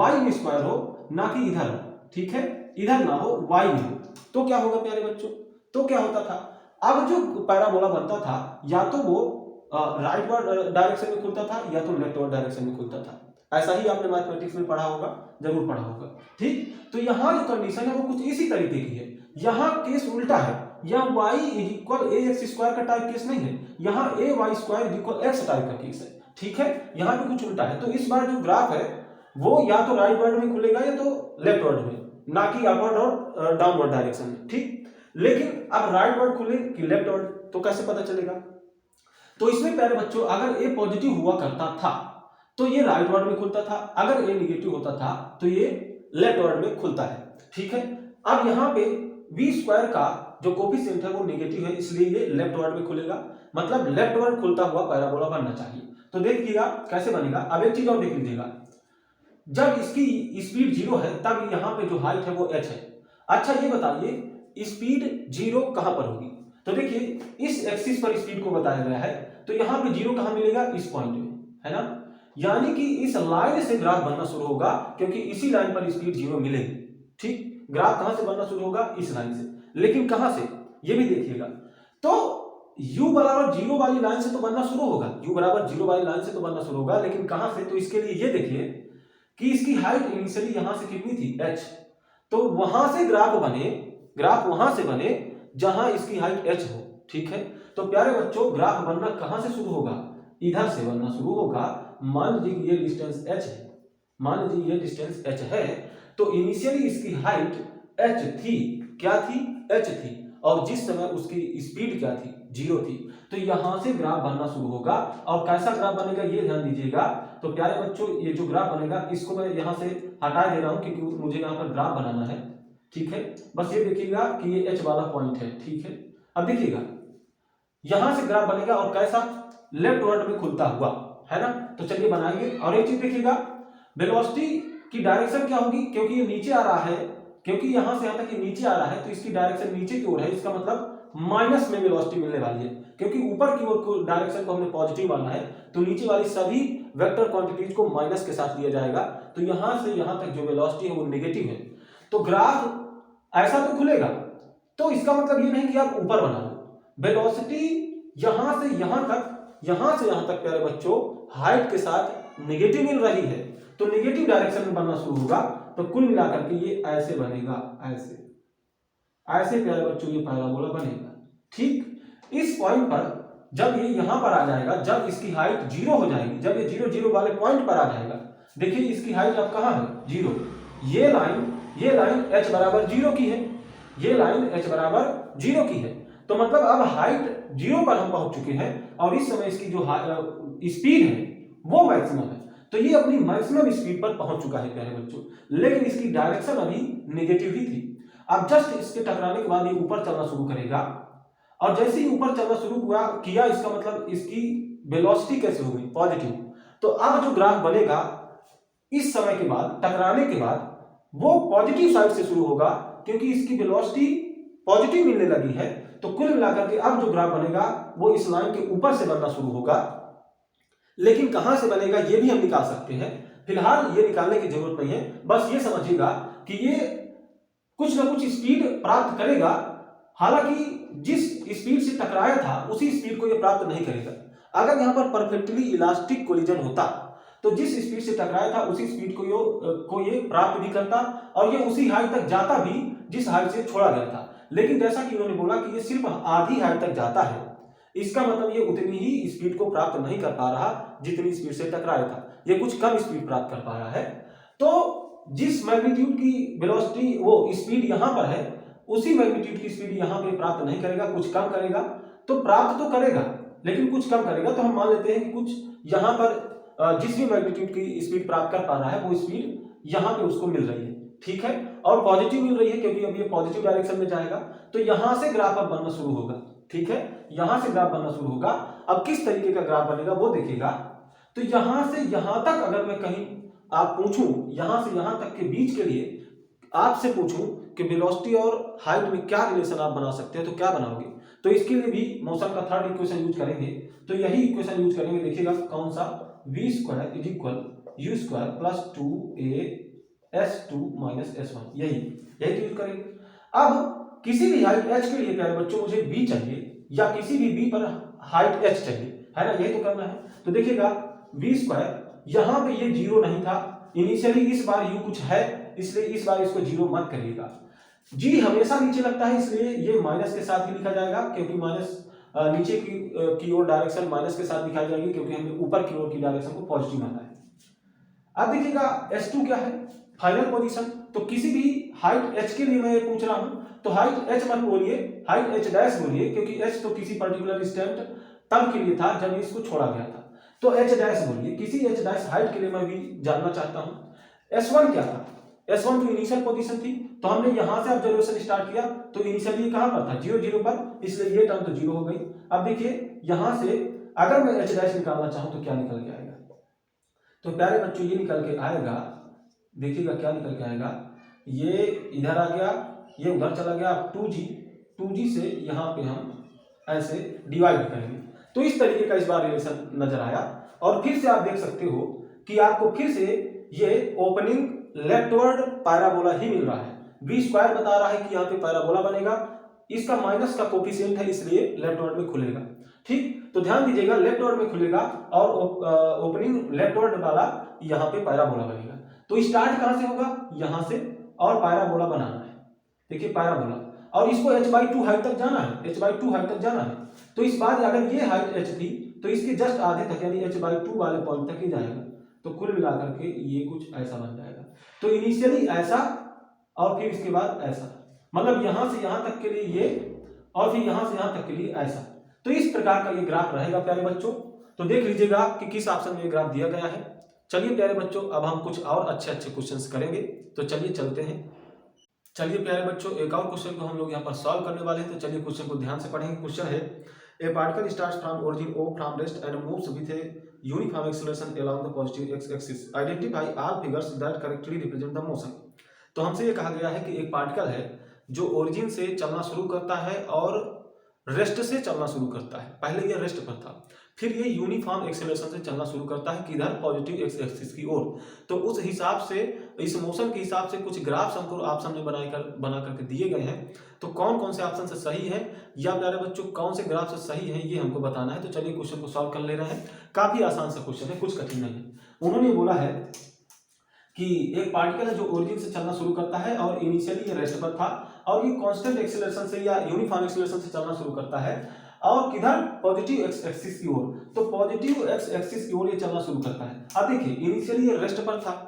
y में स्क्वायर हो, ना कि इधर हो, ठीक है, इधर ना हो, y में हो, तो क्या होगा प्यारे बच्चों? तो क्या होता था? अब जो पैराबोला बनता था या तो वो राइटवर्ड डायरेक्शन में खुलता था या तो लेफ्टवर्ड डायरेक्शन में खुलता था। ऐसा ही आपने मैथमेटिक्स में पढ़ा होगा, जरूर पढ़ा होगा। ठीक, तो यहाँ जो कंडीशन है वो कुछ इसी तरीके की है। यहाँ केस उल्टा है, यह y is equal a x square का टाइप केस नहीं है, यहाँ a y square is equal x type का केस है। ठीक है, यहाँ पे कुछ उल्टा है। तो इस बार जो ग्राफ है वो या तो राइट वर्ड में खुलेगा या तो लेफ्ट वर्ड में, ना कि अपवर्ड और डाउनवर्ड डायरेक्शन में। ठीक, लेकिन अब राइट वर्ड खुले कि लेफ्ट वर्ड तो कैसे पता चलेगा? तो इसमें प्यारे बच्चों अगर ए पॉजिटिव हुआ करता था तो ये राइट वर्ड में खुलता था, अगर ए नेगेटिव होता था तो ये लेफ्ट वर्ड में खुलता है। ठीक है, अब यहाँ पे v स्क्वायर का जो कोफिशिएंट है वो नेगेटिव है, इसलिए ये लेफ्ट वर्ड में खुलेगा, मतलब लेफ्ट वर्ड खुलता हुआ पैराबोला बनना चाहिए। तो देखिएगा कैसे बनेगा। अब एक चीज और देख लीजिएगा, जब इसकी स्पीड 0 है तब यहाँ पे जो हाइट है वो h है। अच्छा ये बताइए स्पीड 0 कहां पर होगी? तो देखिए इस एक्सिस पर स्पीड को बताया गया है, तो यहाँ पे 0 कहां मिलेगा? इस पॉइंट में, है ना? यानी कि इस लाइन से ग्राफ बनना शुरू होगा, क्योंकि इसी लाइन पर स्पीड 0 मिलेगी। ठीक, ग्राफ कहां से बनना शुरू होगा? इस लाइन से। लेकिन कहां से, ये भी देखिएगा। तो u बराबर 0 वाली लाइन से तो बनना शुरू होगा, u बराबर 0 वाली लाइन से तो बनना शुरू होगा, लेकिन कहां से? तो इसके लिए ये देखिए कि इसकी हाइट इनिशियली यहां से कितनी थी? h। तो वहां से ग्राफ वहां से बने जहां इसकी हाइट h हो। ठीक है, तो प्यारे बच्चों ग्राफ बनना कहां से शुरू होगा? इधर से बनना शुरू होगा। मान लीजिए ये डिस्टेंस h है, मान लीजिए ये डिस्टेंस h है, तो इनिशियली इसकी हाइट h थी। क्या थी? h थी, और जिस समय उसकी स्पीड क्या थी? 0 थी। तो यहां से ग्राफ बनना शुरू होगा। और कैसा ग्राफ बनेगा ये ध्यान दीजिएगा। तो प्यारे बच्चों ये जो ग्राफ बनेगा इसको मैं यहां से हटा दे रहा हूं क्योंकि मुझे यहां पर ग्राफ बनाना है। ठीक है, बस ये देखिएगा कि ये h वाला पॉइंट है। ठीक है, अब देखिएगा यहां से ग्राफ बनेगा और कैसा? लेफ्ट वर्ड में खुलता हुआ, है ना? तो चलिए बनाएंगे। और एक चीज देखिएगा, वेलोसिटी की डायरेक्शन क्या होगी? क्योंकि ये नीचे आ रहा है, क्योंकि यहां से यहां तक ये नीचे आ रहा है, तो इसकी डायरेक्शन नीचे की ओर है। इसका मतलब माइनस में वेलोसिटी मिलने वाली है, क्योंकि ऊपर की ओर डायरेक्शन को हमने पॉजिटिव माना है, तो नीचे वाली सभी वेक्टर क्वांटिटीज को माइनस के साथ लिया जाएगा। तो यहां से यहां तक जो वेलोसिटी है वो नेगेटिव है। तो ग्राफ ऐसा तो खुलेगा, तो इसका मतलब ये नहीं कि आप ऊपर बना लो। वेलोसिटी यहां से यहां तक प्यारे बच्चों हाइट के साथ नेगेटिव मिल रही है, तो नेगेटिव डायरेक्शन में बनना शुरू होगा। तो कुल मिलाकर के ये ऐसे बनेगा, ऐसे प्यारे बच्चों ये पैराबोला बनेगा। ठीक, इस पॉइंट पर जब ये यहां पर आ जाएगा, जब इसकी हाइट 0 हो जाएगी, जब ये 0 0 वाले पॉइंट पर आ जाएगा, देखिए इसकी हाइट अब कहां है? 0। ये लाइन h बराबर 0 की है, ये लाइन h बराबर 0 की है। तो मतलब अब हाइट 0 पर हम पहुंच चुके हैं, और इस समय इसकी जो स्पीड है वो मैक्सिमम है। तो ये अपनी मैक्सिमम स्पीड पर पहुंच चुका है प्यारे बच्चों, लेकिन इसकी डायरेक्शन अभी नेगेटिव ही थी। अब जस्ट इसके टकराने के बाद ये ऊपर चलना शुरू करेगा, और जैसे ही ऊपर चलना शुरू किया, इसका मतलब इसकी वेलोसिटी कैसे होगी? पॉजिटिव। तो अब जो ग्राफ बनेगा इस समय के बाद, टकराने के बाद, वो पॉजिटिव साइड से शुरू होगा, क्योंकि इसकी वेलोसिटी पॉजिटिव मिलने लगी है। तो कुल मिलाकर के अब जो ग्राफ बनेगा वो इस लाइन के ऊपर से बनना शुरू होगा। लेकिन कहां से बनेगा ये भी हम निकाल सकते हैं, फिलहाल ये निकालने की जरूरत नहीं है। बस ये समझिएगा कि ये कुछ ना कुछ स्पीड प्राप्त करेगा, हालांकि जिस स्पीड से टकराया था उसी स्पीड को ये प्राप्त नहीं करेगा। अगर यहाँ पर परफेक्टली इलास्टिक कोलिजन होता तो जिस स्पीड से टकराया था उसी स्पीड को ये प्राप्त भी करता, और ये उसी हाइट तक जाता भी जिस हाइट से छोड़ा गया था। लेकिन जैसा कि उन्होंने बोला कि ये सिर्फ आधी हाइट तक जाता है, इसका मतलब ये उतनी ही स्पीड को प्राप्त नहीं कर पा रहा जितनी स्पीड से टकराया था, ये कुछ कम स्पीड प्राप्त कर पा रहा है। तो जिस मैग्नीट्यूड की वेलोसिटी वो स्पीड यहां पर है, उसी मैग्नीट्यूड की स्पीड यहां पे प्राप्त नहीं करेगा, कुछ कम करेगा। तो प्राप्त तो करेगा लेकिन कुछ कम करेगा। तो हम मान लेते हैं कि कुछ यहां पर जिस भी मैग्नीट्यूड की स्पीड प्राप्त कर पा रहा है वो स्पीड यहां पे उसको मिल रही है। ठीक है, और पॉजिटिव मिल रही है क्योंकि अब ये पॉजिटिव डायरेक्शन में जाएगा। तो यहां से ग्राफ अब बनना शुरू होगा। ठीक है, यहां से ग्राफ बनना शुरू होगा। अब किस तरीके का ग्राफ बनेगा वो देखिएगा। तो यहां से यहां तक अगर मैं कहीं आप पूछूं, यहां से यहां तक के बीच के लिए आपसे पूछूं कि वेलोसिटी और हाइट में क्या रिलेशन आप बना सकते हैं, तो क्या बनाओगे? तो इसके लिए भी मोशन का थर्ड इक्वेशन यूज करेंगे। तो यही इक्वेशन यूज करेंगे, देखिएगा कौन सा? v square is equal u square plus 2as2 minus s1, यही तो यूज करेंगे। अब किसी भी हाइट h के लिए प्यारे बच्चों मुझे b चाहिए, या किसी भी b पर हाइट h चाहिए, है ना? यही तो करना है। तो देखिएगा v स्क्वायर, यहां पे ये 0 नहीं था इनिशियली, इस बार u कुछ है, इसलिए इस बार इसको 0 मत करिएगा। जी हमेशा नीचे लगता है, इसलिए ये माइनस के साथ ही लिखा जाएगा, क्योंकि माइनस नीचे की ओर डायरेक्शन माइनस के साथ दिखाई जाएगी, क्योंकि हमने ऊपर की ओर की डायरेक्शन को पॉजिटिव माना है। अब देखिएगा S2 क्या है, फाइनल पोजीशन। तो किसी भी हाइट h के लिए मैं ये पूछ रहा हूं, तो हाइट h मत बोलिए, हाइट h डैश बोलिए, क्योंकि h तो किसी पर्टिकुलर इंस्टेंट तब के लिए था जब इसको छोड़ा गया था, तो h डैश बोलिए। किसी h डैश हाइट के लिए मैं भी जानना चाहता हूं। S1 क्या था, S1 तो इनिशियल पोजीशन थी, तो हमने यहां से ऑब्जर्वेशन स्टार्ट किया, तो इनिशियली ये कहां पर था, 0 0 पर, इसलिए ये टर्म तो 0 हो गई। अब देखिए यहां से अगर मैं h डैश निकालना चाहूं तो क्या निकल के आएगा, तो प्यारे बच्चों ये निकल के आएगा, देखिएगा क्या निकल के आएगा, ये इधर आ गया, ये उधर चला गया, 2g से यहाँ पे हम ऐसे डिवाइड करेंगे, तो इस तरीके का इस बार रिलेशन नजर आया। और फिर से आप देख सकते हो कि आपको फिर से ये ओपनिंग लेफ्टवर्ड पैराबोला ही मिल रहा है। बी स्क्वायर बता रहा है कि यहाँ पे पैराबोला बनेगा, इसका माइनस का कोफिशिएंट है, इसलिए लेफ्टवर्ड में खुलेगा। ठीक, तो ध्यान दीजिएगा लेफ्टवर्ड में खुलेगा और ओपनिंग लेफ्टवर्ड वाला यहाँ पे पैराबोला बनेगा। तो स्टार्ट कहां से होगा, यहां से, और पैराबोला बनाना है। देखिए पैराबोला, और इसको h/2 हाइट तक जाना है, h/2 हाइट तक जाना है। तो इस बार अगर ये हाइट h थी तो इसके जस्ट आधे तक यानी h/2 वाले पॉइंट तक ही जाएगा, तो कुल मिलाकर के ये कुछ ऐसा बन जाएगा। तो इनिशियली ऐसा और फिर इसके बाद ऐसा, मतलब यहां से यहां तक के लिए ये और फिर यहां से यहां तक के लिए ऐसा। तो इस प्रकार का ये ग्राफ रहेगा प्यारे बच्चों। तो देख लीजिएगा कि किस ऑप्शन में ये ग्राफ दिया गया है। चलिए प्यारे बच्चों अब हम कुछ और अच्छे अच्छे क्वेश्चंस करेंगे, तो चलिए चलते हैं। चलिए प्यारे बच्चों एक और क्वेश्चन को हम लोग यहाँ पर सॉल्व करने वाले हैं, तो चलिए क्वेश्चन को ध्यान से पढ़ेंगे। क्वेश्चन है, ए particle starts from origin O from rest and moves with a uniform acceleration along the positive x axis, identify all figures that correctly represent the motion. तो हमसे ये कहा गया है कि एक पार्टिकल है जो ओरिजिन से चलना शुरू करता है और रेस्ट से चलना शुरू करता है। पहले ये रेस्ट पर था, फिर ये यूनिफॉर्म एक्सेलरेशन से चलना शुरू करता है किधर, पॉजिटिव एक्स एक्सिस की ओर। तो उस हिसाब से इस मोशन के हिसाब से कुछ ग्राफ्स हमको ऑप्शन में बना करके दिए गए हैं। तो कौन कौन से ऑप्शन से सही है या प्यारे बच्चों कौन से ग्राफ से सही है ये हमको बताना है। तो चलिए क्वेश्चन को सॉल्व कर ले रहे हैं। काफी आसान सा क्वेश्चन है, कुछ कठिन नहीं है। उन्होंने बोला है कि एक पार्टिकल है जो ओरिजिन से चलना शुरू करता है और इनिशियली ये रेस्ट पर था और ये कांस्टेंट एक्सेलरेशन से या यूनिफॉर्म एक्सेलरेशन से चलना शुरू करता है और किधर, पॉजिटिव एक्स एक्सिस की ओर। तो पॉजिटिव एक्स एक्सिस की ओर ये चलना शुरू करता है। अब देखिए इनिशियली ये रेस्ट पर था,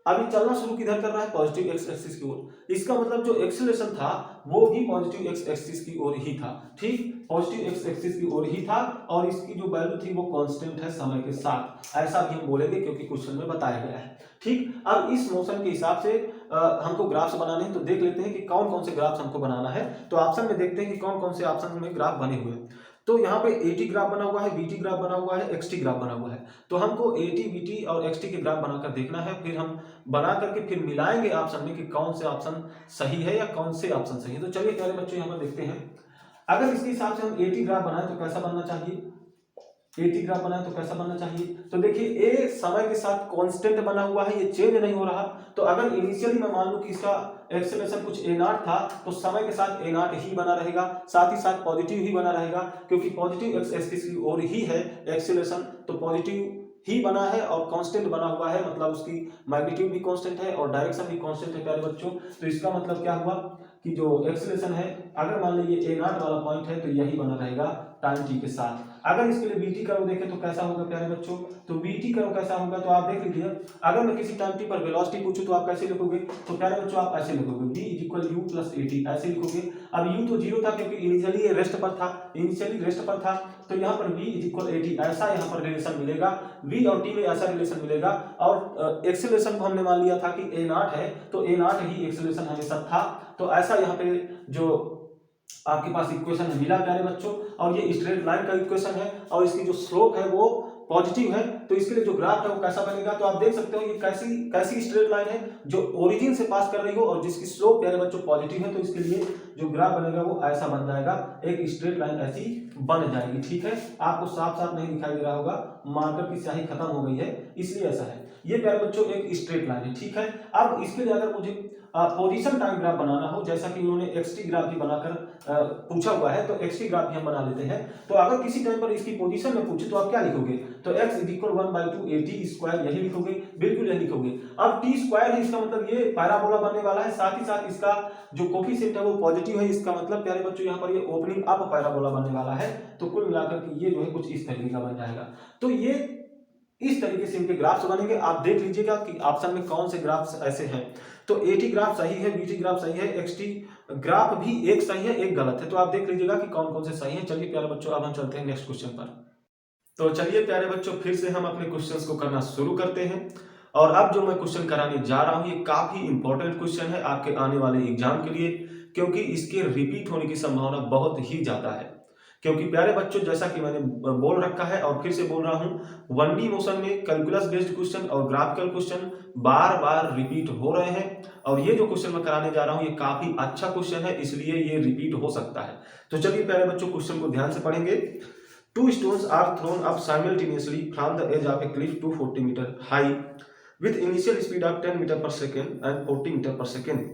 अभी चलना शुरू किधर कर रहा है, पॉजिटिव एक्स एक्सिस की ओर। इसका मतलब जो एक्सेलरेशन था वो भी पॉजिटिव एक्स एक्सिस की ओर ही था। ठीक, पॉजिटिव एक्स एक्सिस की ओर ही था और इसकी जो वैल्यू थी वो कांस्टेंट है समय के साथ, ऐसा भी हम बोलेंगे क्योंकि क्वेश्चन में बताया गया है। ठीक, अब इस मोशन के हिसाब से हमको ग्राफ्स बनाने हैं, तो देख लेते हैं कि कौन कौन से ग्राफ्स हमको बनाना है। तो ऑप्शन में देखते हैं कि कौन कौन से ऑप्शन में ग्राफ बने हुए हैं। तो यहाँ पे AT ग्राफ बना हुआ है, BT ग्राफ बना हुआ है, XT ग्राफ बना हुआ है। तो हमको AT, BT और XT के ग्राफ बनाकर देखना है, फिर हम बना करके फिर मिलाएंगे ऑप्शन में कि कौन से ऑप्शन सही है या कौन से ऑप्शन सही है। तो चलिए पहले बच्चों यहाँ पर देखते हैं, अगर इसके हिसाब से हम AT ग्राफ बनाए तो कैसा बनना चाहिए, AT ग्राफ बनाए तो कैसा बनना चाहिए। तो देखिए A समय के साथ कांस्टेंट बना हुआ है, ये चेंज नहीं हो रहा। तो अगर इनिशियली मैं मान लूं कि इसका एक्सेलरेशन कुछ A0 था तो समय के साथ A0 ही बना रहेगा, साथ ही साथ पॉजिटिव ही बना रहेगा क्योंकि पॉजिटिव एक्स एक्सिस की ओर ही है एक्सेलरेशन, तो पॉजिटिव ही बना है और कांस्टेंट बना हुआ है, मतलब उसकी मैग्नीट्यूड भी कांस्टेंट है और डायरेक्शन भी कांस्टेंट है प्यारे बच्चों। तो इसका मतलब क्या हुआ कि जो एक्सेलरेशन है अगर मान लीजिए A0 वाला पॉइंट है तो यही बना रहेगा टाइम t के साथ। अगर इसके लिए BT कर्व देखें तो कैसा होगा प्यारे बच्चों, तो BT कर्व कैसा होगा, तो आप देख लीजिए अगर मैं किसी टाइम t पर वेलोसिटी पूछूं तो आप कैसे लिखोगे, तो प्यारे बच्चों आप ऐसे लिखोगे v = u + at, ऐसे लिखोगे। अब u तो 0 था क्योंकि इनिशियली ये रेस्ट पर था, तो यहाँ पर v = at ऐसा यहाँ पर रिलेशन मिलेगा, v और t में ऐसा रिलेशन मिलेगा। और एक्सेलरेशन को हमने मान लिया था कि A0 है तो A0 ही एक्सेलरेशन हमेशा था, तो ऐसा यहाँ पे जो आपके पास इक्वेशन मिला प्यारे बच्चों। और ये स्ट्रेट लाइन का इक्वेशन है और इसकी जो स्लोप है वो पॉजिटिव है, तो इसके लिए जो ग्राफ है वो कैसा बनेगा, तो आप देख सकते हो ये कैसी स्ट्रेट लाइन है जो ओरिजिन से पास कर रही हो और जिसकी स्लोप प्यारे बच्चों पॉजिटिव है। तो इसके लिए जो ग्राफ बनेगा वो ऐसा बन जाएगा, एक स्ट्रेट लाइन ऐसी बन जाएगी। ठीक है, आपको साफ साफ नहीं दिखाई दे रहा होगा मार्कर की स्याही खत्म हो गई है, इसलिए ऐसा है। ये प्यारे बच्चों एक स्ट्रेट लाइन है, ठीक है। अब इसके लिए अगर मुझे पोजीशन टाइम ग्राफ बनाना हो, जैसा कि उन्होंने एक्सटी ग्राफ भी बनाकर पूछा हुआ है, तो एक्सटी ग्राफ भी हम बना लेते हैं। तो अगर किसी टाइम पर इसकी पोजीशन में पूछे तो आप क्या लिखोगे, तो x = 1/2 at², यही लिखोगे, बिल्कुल यही लिखोगे। अब t² है, इसका मतलब ये पैराबोला बनने वाला है, साथ ही साथ इसका जो कोफिशिएंट है वो पॉजिटिव है, इसका मतलब प्यारे बच्चों यहाँ पर ये ओपनिंग अप पैराबोला बनने वाला है। तो कुल मिलाकर के ये जो है कुछ इस तरीके का बन जाएगा। तो ये इस तरीके से इनके ग्राफ्स बनेंगे। आप देख लीजिएगा कि ऑप्शन में कौन से ग्राफ्स ऐसे हैं। तो एटी ग्राफ सही है, बीटी ग्राफ सही है, एक्सटी ग्राफ भी एक सही है, एक गलत है। तो आप देख लीजिएगा कि कौन कौन से सही है। चलिए प्यारे बच्चों, अब हम चलते हैं नेक्स्ट क्वेश्चन पर। तो चलिए प्यारे बच्चों, फिर से हम अपने क्वेश्चंस को करना शुरू करते हैं। और अब जो मैं क्वेश्चन कराने जा रहा हूं, ये काफी इंपॉर्टेंट क्वेश्चन है आपके आने वाले एग्जाम के लिए, क्योंकि इसके रिपीट होने की संभावना बहुत ही ज्यादा है। क्योंकि प्यारे बच्चों, जैसा कि मैंने बोल रखा है और फिर से बोल रहा हूं, 1D मोशन में कैलकुलस बेस्ड क्वेश्चन और ग्राफिकल क्वेश्चन बार बार रिपीट हो रहे हैं। और ये जो क्वेश्चन मैं कराने जा रहा हूं, ये काफी अच्छा क्वेश्चन है, इसलिए ये रिपीट हो सकता है। तो चलिए प्यारे बच्चों, क्वेश्चन को ध्यान से पढ़ेंगे। 2 stones are thrown up simultaneously from the edge of a cliff to 40 meter high with initial speed of 10 meter per second and 40 meter per second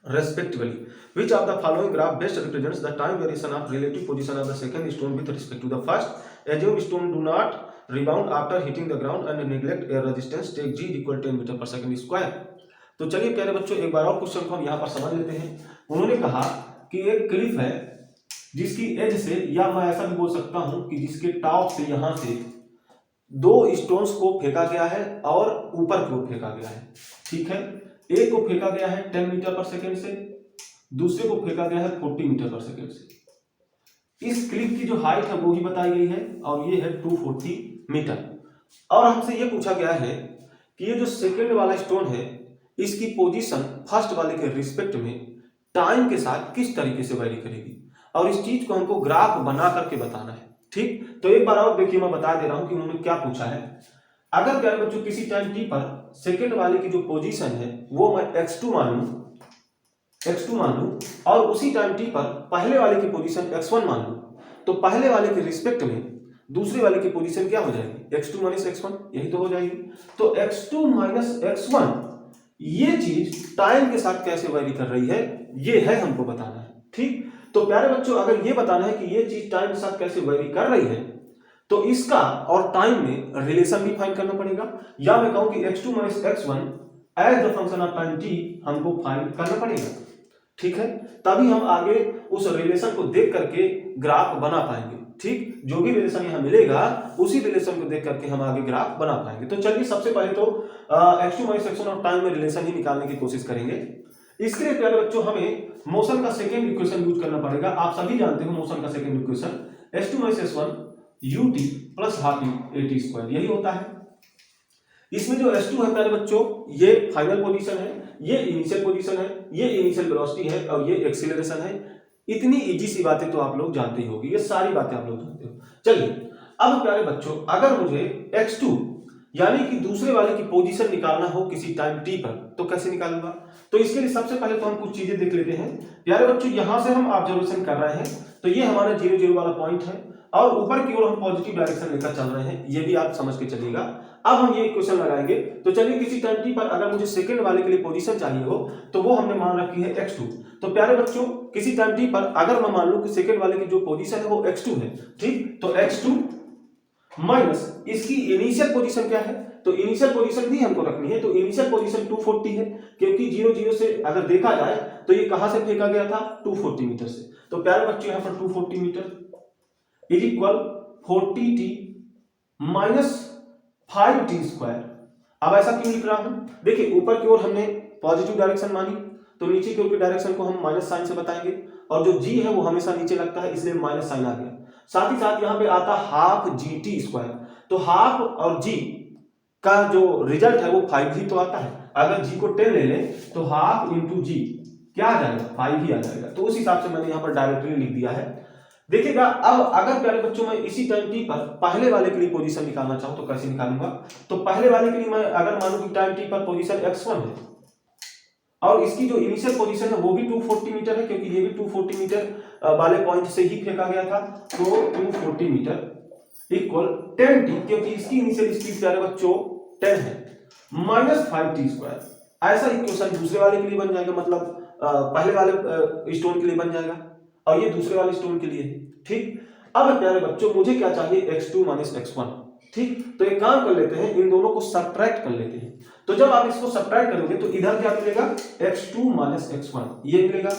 respectively. Which of the following graph best represents the time variation of relative position of the second stone with respect to the first? Assume stone do not rebound after hitting the ground and neglect air resistance. Take g = 10 meter per second square. तो चलिए प्यारे बच्चों, एक बार और question को हम यहाँ पर समझ लेते हैं। उन्होंने कहा कि एक क्लिफ है जिसकी एज से, या मैं ऐसा भी बोल सकता हूं कि जिसके टॉप से यहां से 2 स्टोन्स को फेंका गया है और ऊपर की ओर फेंका गया है, ठीक है। एक को फेंका गया है 10 मीटर पर सेकेंड से, दूसरे को फेंका गया है 40 मीटर पर सेकेंड से। इस क्लिप की जो हाइट है वो ही बताई गई है और ये है 240 मीटर। और हमसे ये पूछा गया है कि ये जो सेकेंड वाला स्टोन है, इसकी पोजीशन फर्स्ट वाले के रिस्पेक्ट में टाइम के साथ किस तरीके से वेरी करेगी, और इस चीज को हमको ग्राफ बना करके बताना है, ठीक। तो एक बार और देखिए, मैं बता दे रहा हूं कि उन्होंने क्या पूछा है। अगर प्यारे बच्चों किसी टाइम t पर सेकंड वाले की जो पोजीशन है वो मैं x2 मान लूं और उसी टाइम t पर पहले वाले की पोजीशन x1 मान लूं, तो पहले वाले के रिस्पेक्ट में दूसरे वाले की पोजीशन क्या हो जाएगी, x2 - x1, यही तो हो जाएगी। तो x2 - x1 ये चीज टाइम के साथ कैसे वेरी कर रही है, ये है हमको बताना है, ठीक। तो प्यारे बच्चों, अगर ये बताना है कि ये चीज टाइम के साथ कैसे वेरी कर रही है, तो इसका और टाइम में रिलेशन भी फाइंड करना पड़ेगा, या मैं कहूं कि x2 - x1 as the function of time t हमको फाइंड करना पड़ेगा, ठीक है। तभी हम आगे उस रिलेशन को देख करके ग्राफ बना पाएंगे, ठीक। जो भी रिलेशन यहां मिलेगा उसी रिलेशन को देख करके हम आगे ग्राफ बना पाएंगे। तो चलिए सबसे पहले तो x2 - x1 और टाइम में रिलेशन ही निकालने की कोशिश करेंगे। इसके लिए प्यारे बच्चों, हमें मोशन का सेकेंड इक्वेशन यूज करना पड़ेगा। आप सभी जानते हो मोशन का second equation s2 - s1 ut + ½ at², यही होता है। इसमें जो s2 है प्यारे बच्चों, ये फाइनल पोजीशन है, ये इनिशियल पोजीशन है, ये इनिशियल वेलोसिटी है और ये एक्सीलरेशन है। इतनी इजी सी बातें तो आप लोग जानते ही होगी, ये सारी बातें आप लोग जानते हो। चलिए अब प्यारे बच्चों, अगर मुझे x2 यानी कि दूसरे वाले की पोजीशन निकालना हो किसी टाइम t पर, तो कैसे निकालूंगा। तो इसके लिए सबसे पहले तो हम कुछ चीजें देख लेते हैं। प्यारे बच्चों, यहां से हम ऑब्जर्वेशन कर रहे हैं, तो ये हमारा 0 0 वाला पॉइंट है और ऊपर की ओर हम पॉजिटिव डायरेक्शन लेकर चल रहे हैं, ये भी आप समझ के चलिएगा। अब हम ये इक्वेशन लगाएंगे। तो चलिए किसी टाइम t पर अगर मुझे सेकंड वाले के लिए पोजीशन चाहिए हो, तो वो हमने मान रखी है x2। तो प्यारे बच्चों, किसी टाइम t पर अगर मैं मान लूं कि सेकंड वाले की जो पोजीशन है वो x2 है, ठीक। तो x2 माइनस इसकी इनिशियल पोजीशन क्या है, तो इनिशियल पोजीशन भी हमको रखनी है। तो इनिशियल पोजीशन 240 है, क्योंकि 0 0 से अगर देखा जाए तो ये कहां से फेंका गया था, 240 मीटर से। तो प्यारे बच्चों, यहां पर 240 metre is equal 40t - 5t²। अब ऐसा क्यों लिख रहा हूं, देखिए ऊपर की ओर हमने पॉजिटिव डायरेक्शन मानी, तो नीचे की ओर की डायरेक्शन को हम माइनस साइन से बताएंगे, और जो g है वो हमेशा नीचे लगता है, इसलिए माइनस साइन आ गया। साथ ही साथ यहाँ पे आता ½ gt²। तो हाफ और g का जो रिजल्ट है वो 5 ही तो आता है। अगर g को 10 ले लें तो ½ × g क्या आ जाएगा, 5 ही आ जाएगा। तो उस हिसाब से मैंने यहाँ पर डायरेक्टली लिख दिया है। देखिएगा, अब अगर प्यारे बच्चों मैं इसी टाइम t पर पहले वाले के लिए पोजीशन निकालना चाहूं तो कैसे निकालूंगा। तो पहले वाले के लिए मैं अगर मानूं कि टाइम t पर पोजीशन x1 है और इसकी जो इनिशियल पोजीशन है वो भी 240 मीटर है, क्योंकि ये भी 240 मीटर वाले पॉइंट से ही फेंका गया था। तो 240 मीटर इक्वल 10t, क्योंकि इसकी इनिशियल स्पीड प्यारे बच्चों 10 है, -5t²। ऐसा इक्वेशन दूसरे वाले के लिए बन जाएगा, मतलब पहले वाले स्टोन के लिए बन जाएगा और ये दूसरे वाले स्टोन के लिए, ठीक। अब प्यारे बच्चों मुझे क्या चाहिए, x2 - x1, ठीक। तो एक काम कर लेते हैं, इन दोनों को सब्ट्रैक्ट कर लेते हैं। तो जब आप इसको सब्ट्रैक्ट करोगे तो इधर क्या मिलेगा, x2 - x1 ये मिलेगा,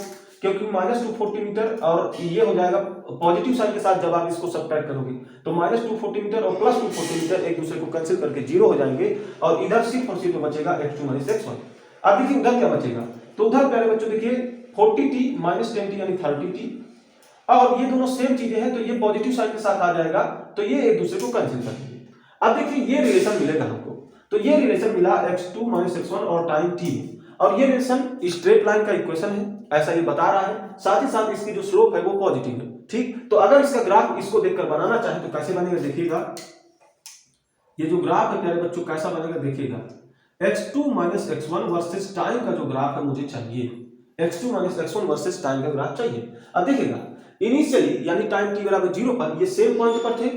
क्योंकि -240 मीटर और ये हो जाएगा पॉजिटिव साइन के साथ। जब आप इसको सब्ट्रैक्ट करोगे तो -240 मीटर और +240 मीटर एक दूसरे को कैंसिल करके 0 हो जाएंगे और इधर सिर्फ और सिर्फ बचेगा x2 - x1। अब देखिए उधर क्या बचेगा, तो उधर प्यारे बच्चों देखिए 40t - 10t यानी 30t, और ये दोनों सेम चीजें हैं तो ये पॉजिटिव साइन के साथ आ जाएगा, तो ये एक दूसरे को कैंसिल कर देंगे। अब देखिए ये रिलेशन मिलेगा हमको, तो ये रिलेशन मिला x2 - x1 और टाइम t, और ये रिलेशन स्ट्रेट लाइन का इक्वेशन है, ऐसा ये बता रहा है। साथ ही साथ इसकी जो स्लोप है वो पॉजिटिव है, ठीक। तो अगर इसका ग्राफ इसको देखकर बनाना चाहे तो कैसे बनेगा, देखिएगा ये जो ग्राफ है प्यारे बच्चों कैसा बनेगा, देखिएगा x2 - x1 वर्सेस टाइम का जो ग्राफ है मुझे चाहिए, x2 - x1 वर्सेस टाइम का ग्राफ चाहिए। अब देखिएगा इनिशियली यानी टाइम t बराबर 0 पर ये सेम पॉइंट पर थे,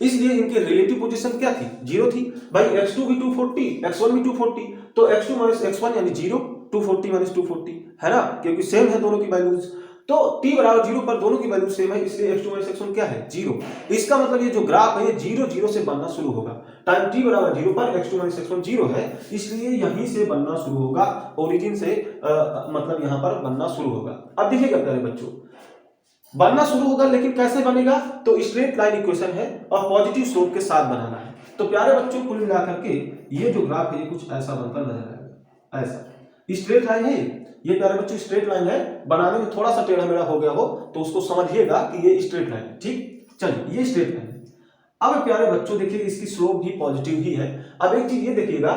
इसलिए इनके रिलेटिव पोजीशन क्या थी, 0 थी। भाई x2 भी 240, x1 भी 240, तो x2 - x1 यानी 0, 240 - 240 है ना, क्योंकि सेम है दोनों की वैल्यूज। तो t बराबर 0 पर दोनों की वैल्यू सेम है, इसलिए x2 - x1 क्या है, 0। इसका मतलब ये जो ग्राफ है ये 0 0 से बनना शुरू होगा। टाइम t बराबर 0 पर x2 - x1 0 है, इसलिए यहीं से बनना शुरू होगा, ओरिजिन से मतलब यहां पर बनना शुरू होगा। अब देखिएगा प्यारे बच्चों बनना शुरू होगा, लेकिन कैसे बनेगा, तो स्ट्रेट लाइन इक्वेशन है और पॉजिटिव स्लोप के साथ बनाना है। तो प्यारे बच्चों कुल मिलाकर के ये जो ग्राफ है ये कुछ ऐसा बनकर नजर आएगा, ऐसा स्ट्रेट लाइन है ये प्यारे बच्चों, स्ट्रेट लाइन है। बनाने में थोड़ा सा टेढ़ा मेढ़ा हो गया हो तो उसको समझिएगा कि ये स्ट्रेट लाइन है, ठीक। चलिए ये स्ट्रेट लाइन है। अब प्यारे बच्चों देखिए इसकी स्लोप भी पॉजिटिव ही है। अब एक चीज ये देखिएगा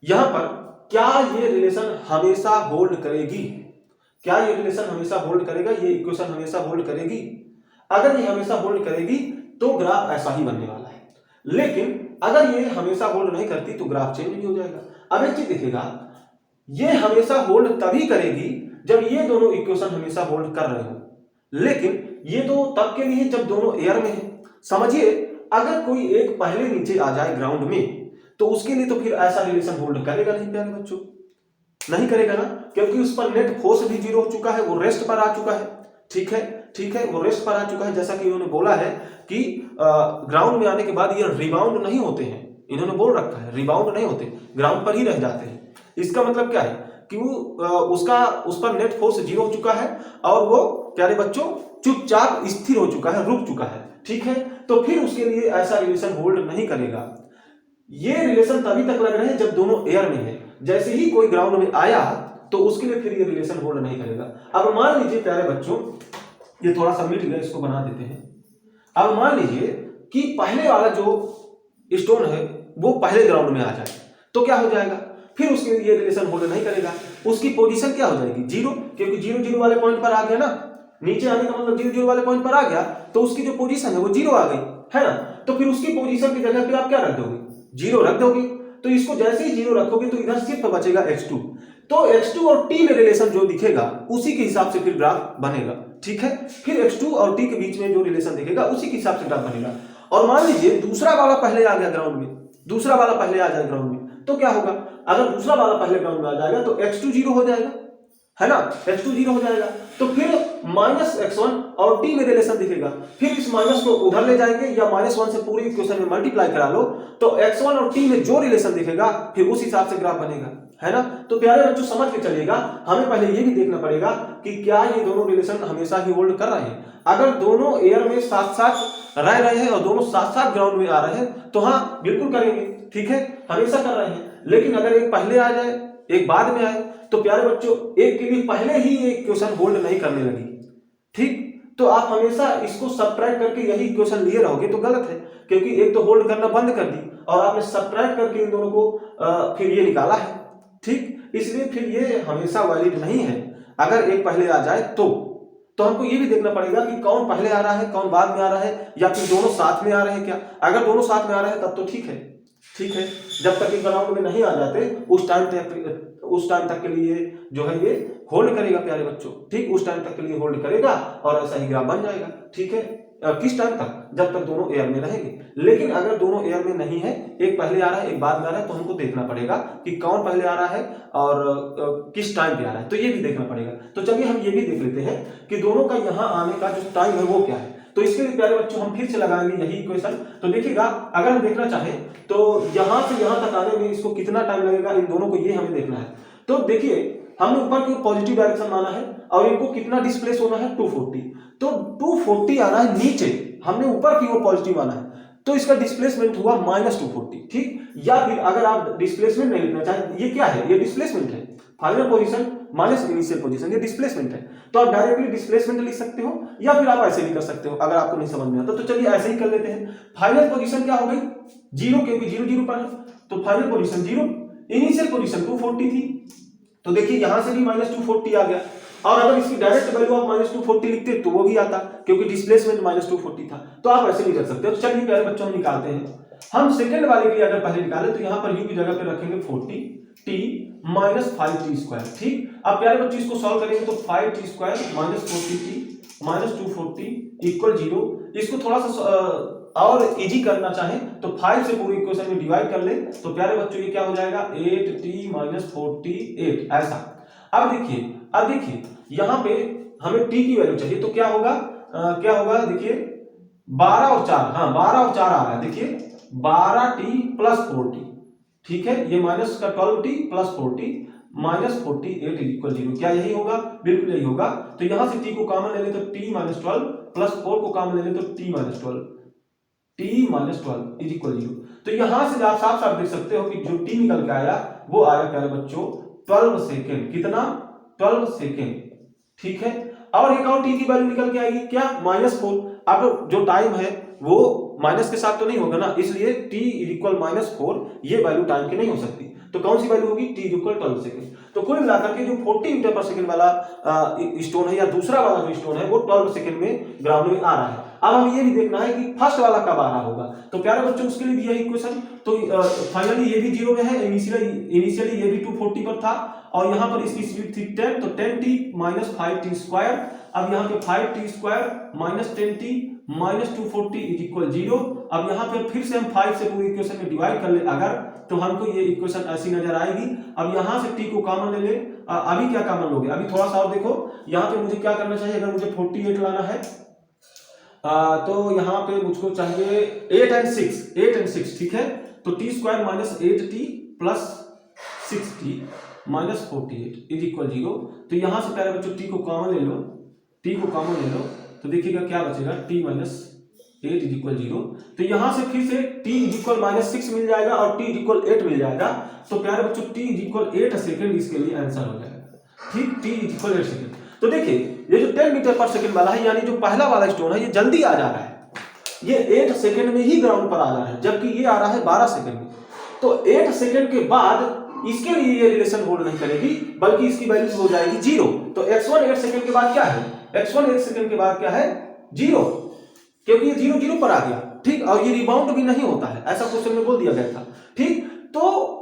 यहां पर, क्या ये रिलेशन हमेशा होल्ड करेगी, क्या ये रिलेशन हमेशा होल्ड करेगा, ये इक्वेशन हमेशा होल्ड करेगी। अगर ये हमेशा होल्ड करेगी तो ग्राफ ऐसा ही बनने वाला है, लेकिन अगर ये हमेशा होल्ड नहीं करती तो ग्राफ चेंज भी हो जाएगा। अब एक चीज देखिएगा ये हमेशा होल्ड तभी करेगी जब ये दोनों इक्वेशन हमेशा होल्ड कर रहे हो, लेकिन ये तो तब के लिए जब दोनों एयर में है। समझिए अगर कोई एक पहले नीचे आ जाए ग्राउंड में तो उसके लिए तो फिर ऐसा रिलेशन होल्ड करेगा नहीं प्यारे बच्चों, नहीं करेगा ना, क्योंकि उस पर नेट फोर्स भी 0 हो चुका है, वो रेस्ट पर आ चुका है, ठीक है, ठीक है, वो रेस्ट पर आ चुका है। जैसा कि इन्होंने बोला है कि ग्राउंड में आने के बाद ये रिबाउंड नहीं होते हैं, इन्होंने बोल रखा है रिबाउंड नहीं होते, ग्राउंड पर ही रह जाते हैं। इसका मतलब क्या है कि वो उस पर नेट फोर्स 0 हो चुका है और वो प्यारे बच्चों चुपचाप स्थिर हो चुका है, रुक चुका है, ठीक है। तो फिर उसके लिए ऐसा रिलेशन होल्ड नहीं करेगा। ये रिलेशन तभी तक लग रहे हैं जब दोनों एयर में है, जैसे ही कोई ग्राउंड में आया तो उसके लिए फिर ये रिलेशन होल्ड नहीं करेगा। अब मान लीजिए प्यारे बच्चों ये थोड़ा सा मिट गया, इसको बना देते हैं। अब मान लीजिए कि पहले वाला जो स्टोन है वो पहले ग्राउंड में आ जाए तो क्या हो जाएगा, फिर उसके लिए ये रिलेशन होल्ड नहीं करेगा, उसकी पोजीशन क्या हो जाएगी, 0, क्योंकि 0 0 वाले पॉइंट पर आ गया ना, नीचे आने का मतलब 0 0 वाले पॉइंट पर आ गया तो उसकी जो पोजीशन है वो 0 आ गई है ना। तो फिर उसकी पोजीशन की जगह पे आप क्या रख दोगे, 0 रख दोगे। तो इसको जैसे ही 0 रखोगे तो इधर सिर्फ बचेगा x2, तो x2 और t में रिलेशन जो दिखेगा उसी के हिसाब से फिर ग्राफ बनेगा, ठीक है। फिर x2 और t के बीच में जो रिलेशन दिखेगा उसी के हिसाब से ग्राफ बनेगा। और मान लीजिए दूसरा वाला पहले आ गया ग्राउंड में, दूसरा वाला पहले आ जाए ग्राउंड में तो क्या होगा, अगर दूसरा वाला पहले ग्राउंड में आ जाएगा तो x2 0 हो जाएगा, है ना, x2 0 हो जाएगा। तो फिर -x1 और t में रिलेशन दिखेगा, फिर इस माइनस को उधर ले जाएंगे या -1 से पूरी इक्वेशन में मल्टीप्लाई करा लो तो x1 और t में जो रिलेशन दिखेगा फिर उस हिसाब से ग्राफ बनेगा, है ना। तो प्यारे बच्चों समझ के चलिएगा, हमें पहले ये भी देखना पड़ेगा कि क्या ये दोनों रिलेशन हमेशा ही होल्ड कर रहे हैं। अगर दोनों एयर में साथ साथ रह रहे हैं और दोनों साथ साथ ग्राउंड में आ रहे हैं तो हाँ बिल्कुल करेंगे, ठीक है, हमेशा कर रहे हैं। लेकिन अगर एक पहले आ जाए एक बाद में आए तो प्यारे बच्चों एक के लिए पहले ही ये इक्वेशन होल्ड नहीं करने लगी, ठीक। तो आप हमेशा इसको सब्ट्रैक्ट करके यही इक्वेशन लिए रहोगे तो गलत है, क्योंकि एक तो होल्ड करना बंद कर दी और आपने सब्ट्रैक्ट करके इन दोनों को फिर ये निकाला है, ठीक। इसलिए फिर ये हमेशा वैलिड नहीं है अगर एक पहले आ जाए तो हमको ये भी देखना पड़ेगा कि कौन पहले आ रहा है कौन बाद में आ रहा है, या फिर दोनों साथ में आ रहे हैं क्या। अगर दोनों साथ में आ रहे हैं तब तो ठीक है, ठीक है। जब तक ग्राउंड में नहीं आ जाते उस टाइम तक के लिए जो है ये होल्ड करेगा प्यारे बच्चों, ठीक, उस टाइम तक के लिए होल्ड करेगा और ऐसा ही ग्राफ बन जाएगा, ठीक है। किस टाइम तक? जब तक दोनों एयर में रहेंगे। लेकिन अगर दोनों एयर में नहीं है, एक पहले आ रहा है एक बाद में आ रहा है, तो हमको देखना पड़ेगा कि कौन पहले आ रहा है और किस टाइम पे आ रहा है, तो ये भी देखना पड़ेगा। तो चलिए हम ये भी देख लेते हैं कि दोनों का यहाँ आने का जो टाइम है वो क्या है। तो इसके लिए प्यारे बच्चों हम फिर से लगाएंगे यही इक्वेशन। तो देखिएगा, अगर हम देखना चाहें तो यहाँ से यहाँ तक आने में इसको कितना टाइम लगेगा, इन दोनों को ये हमें देखना है। तो देखिए, हमने ऊपर की ओर पॉजिटिव डायरेक्शन माना है और इनको कितना डिस्प्लेस होना है, 240। तो 240 आना है नीचे, हमने ऊपर की ओर पॉजिटिव आना है, तो इसका डिस्प्लेसमेंट हुआ -240, ठीक। या फिर अगर आप डिस्प्लेसमेंट नहीं लिखना चाहें, ये क्या है, ये डिस्प्लेसमेंट है, final position minus initial position, ये डिस्प्लेसमेंट है। तो आप डायरेक्टली डिस्प्लेसमेंट लिख सकते हो या फिर आप ऐसे भी कर सकते हो अगर आपको नहीं समझ में आता। तो चलिए ऐसे ही कर लेते हैं। फाइनल पोजीशन क्या हो गई, 0, क्योंकि 0 0 पर है, तो फाइनल पोजीशन 0, इनिशियल पोजीशन 240 थी, तो देखिए यहां से भी -240 आ गया। और अगर इसकी डायरेक्ट वैल्यू आप -240 लिखते तो वो भी आता, क्योंकि डिस्प्लेसमेंट -240 था। तो आप ऐसे नहीं कर सकते। तो चलिए प्यारे बच्चों हम निकालते हैं। हम सेकंड वाले के लिए अगर पहले निकाले तो यहाँ पर u की जगह पे रखेंगे 40t माइनस 5t स्क्वायर, ठीक। अब प्यारे बच्चों इसको सॉल्व करेंगे तो 5t square minus 40t minus 240 equal 0। इसको थोड़ा सा और इजी करना चाहें तो 5 से पूरी इक्वेशन में डिवाइड कर ले, तो प्यारे बच्चों ये क्या हो जाएगा, 8t माइनस 48 ऐसा। अब देखिए यहाँ पे हमें t की वैल्यू चाहिए, तो क्या होगा, देखिए 12 और 4, हाँ 12 और 4 आ रहा है, देखिए 12t प्लस 4t, ठीक है। ये माइनस का 12t plus 4t minus 48 equal 0, क्या यही होगा, बिल्कुल यही होगा। तो यहां से t को कॉमन ले ले तो t माइनस 12 प्लस 4 को कॉमन ले ले तो t माइनस 12 इज इक्वल 0। तो यहां से आप साफ साफ देख सकते हो कि जो t निकल के आया वो आया प्यारे बच्चों 12 सेकेंड, कितना, 12 सेकेंड, ठीक है। और एक और t की वैल्यू निकल के आएगी क्या, -4। अब जो टाइम है वो माइनस के साथ तो नहीं होगा ना, इसलिए t इक्वल -4 ये वैल्यू टाइम की नहीं हो सकती। तो कौन सी वैल्यू होगी, t इक्वल 12 सेकेंड। तो कुल मिलाकर के जो 40 मीटर पर सेकेंड वाला स्टोन है या दूसरा वाला जो स्टोन है वो 12 सेकेंड में ग्राउंड में आ रहा है। अब हमें ये भी देखना है कि फर्स्ट वाला कब आ रहा होगा। तो प्यारे बच्चों उसके लिए दिया इक्वेशन, तो फाइनली ये भी 0 में है, इनिशियली ये भी 240 पर था और यहाँ पर इसकी स्पीड थी 10, तो 10t माइनस 5t स्क्वायर। अब यहाँ पे 5t square minus 10t minus 240 is equal 0। अब यहाँ पे फिर से हम 5 से पूरी इक्वेशन में डिवाइड कर ले अगर, तो हमको ये इक्वेशन ऐसी नजर आएगी। अब यहाँ से t को कॉमन ले ले, अभी क्या कॉमन लोगे, अभी थोड़ा सा और देखो, यहाँ पे मुझे क्या करना चाहिए, अगर मुझे 48 लाना है तो यहाँ पे मुझको चाहिए 8 and 6, ठीक है। तो t square minus 8t plus 6t minus 48 is equal 0। तो यहाँ से प्यारे बच्चों t को कॉमन ले लो, तो देखिएगा क्या बचेगा, t माइनस 8 इज इक्वल 0। तो यहाँ से फिर से t इज इक्वल -6 मिल जाएगा और t इज इक्वल 8 मिल जाएगा। तो प्यारे बच्चों t इज इक्वल 8 सेकेंड इसके लिए आंसर हो जाएगा, ठीक, t इज इक्वल 8 सेकेंड। तो देखिए ये जो 10 मीटर पर सेकेंड वाला है, यानी जो पहला वाला स्टोन है ये जल्दी आ जा रहा है, ये 8 सेकेंड में ही ग्राउंड पर आ जा रहा है, जबकि ये आ रहा है 12 सेकेंड में। तो 8 सेकेंड के बाद इसके लिए ये रिलेशन होल्ड नहीं करेगी, बल्कि इसकी वैल्यू हो जाएगी 0। तो x1 8 सेकेंड के बाद क्या है, x1 8 सेकेंड के बाद क्या है, 0, क्योंकि ये 0 0 पर आ गया, ठीक। और ये रिबाउंड भी नहीं होता है, ऐसा क्वेश्चन में बोल दिया गया था, ठीक। तो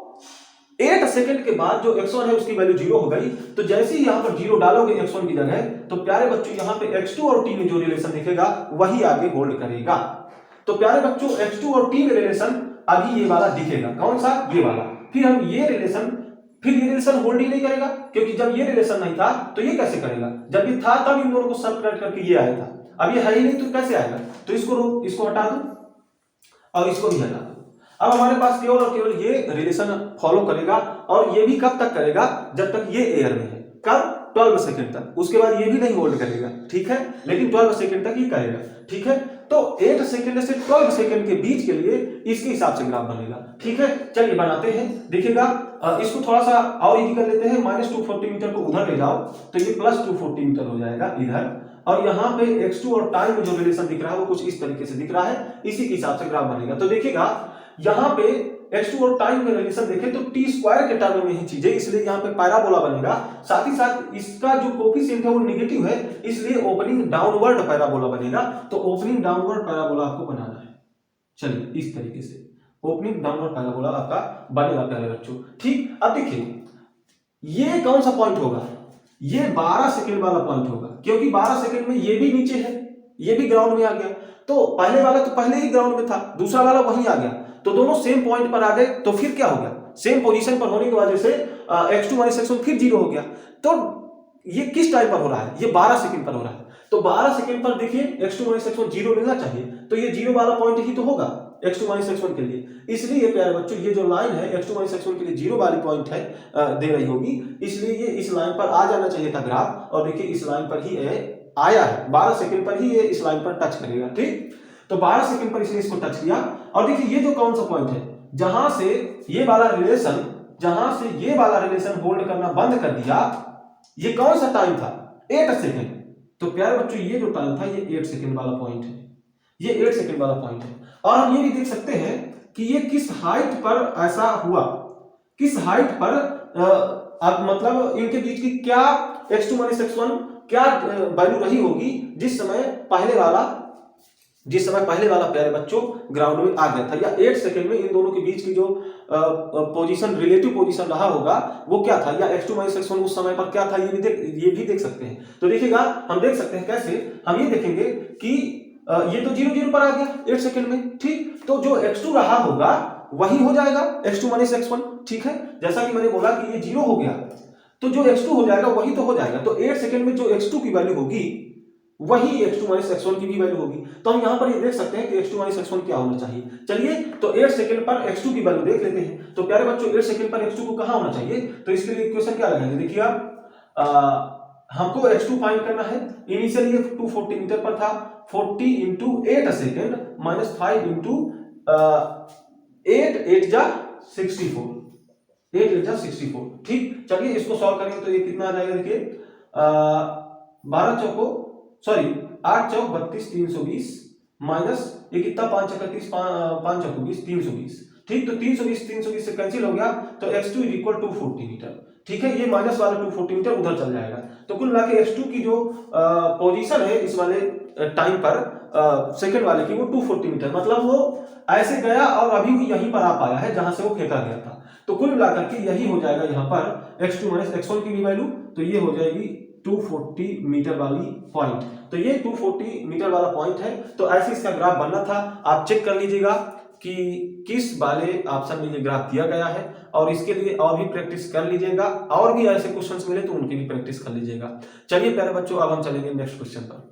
8 सेकेंड के बाद जो x1 है उसकी वैल्यू 0 हो गई। तो जैसे ही यहाँ पर 0 डालोगे x1 की जगह, तो प्यारे बच्चों यहाँ पे x2 और t में जो रिलेशन दिखेगा वही आगे होल्ड करेगा। तो प्यारे बच्चों x2 और t में रिलेशन अभी ये वाला दिखेगा, कौन सा, ये वाला। फिर ये रिलेशन होल्ड ही नहीं करेगा, क्योंकि जब ये रिलेशन नहीं था तो ये कैसे करेगा, जब ये था तब इन दोनों को सबट्रैक्ट करके ये आया था, अब ये है ही नहीं तो कैसे आएगा। तो इसको हटा दो और इसको भी हटा दो। अब हमारे पास केवल और केवल ये रिलेशन फॉलो करेगा, और ये भी कब तक करेगा, जब तक ये एयर में है, कब, 12 सेकंड तक। उसके बाद ये भी नहीं होल्ड करेगा, ठीक है, लेकिन 12 सेकंड तक ही करेगा, ठीक है। तो 8 सेकंड से 12 सेकंड के बीच के लिए इसके हिसाब से ग्राफ बनेगा, ठीक है। चलिए बनाते हैं, देखिएगा इसको थोड़ा सा और इजी कर लेते हैं। -240 मीटर को उधर ले जाओ तो ये +240 मीटर हो जाएगा इधर, और यहाँ पे x2 और टाइम में जो रिलेशन दिख रहा है वो कुछ इस तरीके से दिख रहा है, इसी के हिसाब से ग्राफ बनेगा। तो देखिएगा यहाँ पे x2 और टाइम में रिलेशन देखें तो t स्क्वायर के टर्म में ही चीजें, इसलिए यहाँ पे पैराबोला बनेगा। साथ ही साथ इसका जो कोफिशिएंट है वो नेगेटिव है, इसलिए ओपनिंग डाउनवर्ड पैराबोला बनेगा। तो ओपनिंग डाउनवर्ड पैराबोला आपको बनाना है, चलिए इस तरीके से ओपनिंग डाउनवर्ड पैराबोला आपका बनेगा प्यारे बच्चों, ठीक। अब देखिए ये कौन सा पॉइंट होगा, ये 12 सेकेंड वाला पॉइंट होगा, क्योंकि 12 सेकेंड में ये भी नीचे है, ये भी ग्राउंड में आ गया। तो पहले वाला तो पहले ही ग्राउंड में था, दूसरा वाला वहीं आ गया, तो दोनों सेम पॉइंट पर आ गए, तो फिर क्या हो गया, सेम पोजीशन पर होने की वजह से x2 माइनस x1 फिर 0 हो गया। तो ये किस टाइम पर हो रहा है, ये 12 सेकंड पर हो रहा है। तो 12 सेकंड पर देखिए x2 माइनस x1 0 मिलना चाहिए, तो ये 0 वाला पॉइंट ही तो होगा x2 माइनस x1 के लिए। इसलिए प्यारे बच्चों ये जो लाइन है x2 माइनस x1 के लिए 0 वाली पॉइंट है दे रही होगी, इसलिए ये इस लाइन पर आ जाना चाहिए था ग्राफ, और देखिए इस लाइन पर ही आया है, 12 सेकंड पर ही ये इस लाइन पर टच करेगा। ठीक, तो 12 सेकंड पर इसने इसको टच किया, और देखिए ये जो कौन सा पॉइंट है, जहां से ये वाला रिलेशन होल्ड करना बंद कर दिया, ये कौन सा टाइम था, 8 सेकंड। तो प्यारे बच्चों ये जो टाइम था ये 8 सेकंड वाला पॉइंट है, ये 8 सेकंड वाला पॉइंट है। और हम ये भी देख सकते हैं कि ये किस हाइट पर ऐसा हुआ, किस हाइट पर मतलब इनके बीच की क्या x2 माइनस x1 क्या वैल्यू रही होगी जिस समय पहले वाला प्यारे बच्चों ग्राउंड में आ गया था, या 8 सेकंड में इन दोनों के बीच की जो पोजीशन, रिलेटिव पोजीशन रहा होगा वो क्या था, या x2 माइनस x1 उस समय पर क्या था, ये भी देख सकते हैं। तो देखिएगा हम देख सकते हैं कैसे, हम ये देखेंगे कि ये तो 0 0 पर आ गया 8 सेकंड में। ठीक, तो जो x2 रहा होगा वही हो जाएगा x2 माइनस x1। ठीक है, जैसा कि मैंने बोला कि ये 0 हो गया, तो जो x2 हो जाएगा वही तो हो जाएगा। तो 8 सेकंड में जो x2 की वैल्यू होगी वही x2 माइनस x1 की भी वैल्यू होगी। तो हम यहां पर ये देख सकते हैं कि x2 माइनस x1 क्या होना चाहिए। चलिए तो 8 सेकंड पर x2 की वैल्यू देख लेते हैं। तो प्यारे बच्चों 8 सेकंड पर x2 को कहां होना चाहिए, तो इसके लिए इक्वेशन क्या लगाएंगे, देखिए आप हमको x2 फाइंड करना है। इनिशियली ये 240 मीटर पर था, 40 इंटू 8 सेकेंड माइनस 5 इंटू 8 8 जा 64, 8 8 जा 64। ठीक, चलिए इसको सॉल्व करेंगे तो ये कितना आ जाएगा, देखिए 8 चौक 32 320 माइनस ये कितना 5 चौक 30 5 चौक 20 320। ठीक, तो 320 से कैंसिल हो गया, तो x2 इक्वल 240 मीटर। ठीक है, ये माइनस वाला 240 मीटर उधर चल जाएगा। तो कुल मिला के x2 की जो पोजीशन है इस वाले टाइम पर सेकंड वाले की वो 240 मीटर, मतलब वो ऐसे गया और अभी भी यहीं पर आ पाया है जहां से वो फेंका गया था। तो कुल मिलाकर के यही हो जाएगा यहाँ पर x2 माइनस x1 की भी वैल्यू, तो ये हो जाएगी 240 मीटर वाली पॉइंट। तो ये 240 मीटर वाला पॉइंट है। तो ऐसे इसका ग्राफ बनना था। आप चेक कर लीजिएगा कि किस वाले ऑप्शन में ये ग्राफ दिया गया है, और इसके लिए और भी प्रैक्टिस कर लीजिएगा, और भी ऐसे क्वेश्चंस मिले तो उनकी भी प्रैक्टिस कर लीजिएगा। चलिए प्यारे बच्चों अब हम चलेंगे नेक्स्ट क्वेश्चन पर।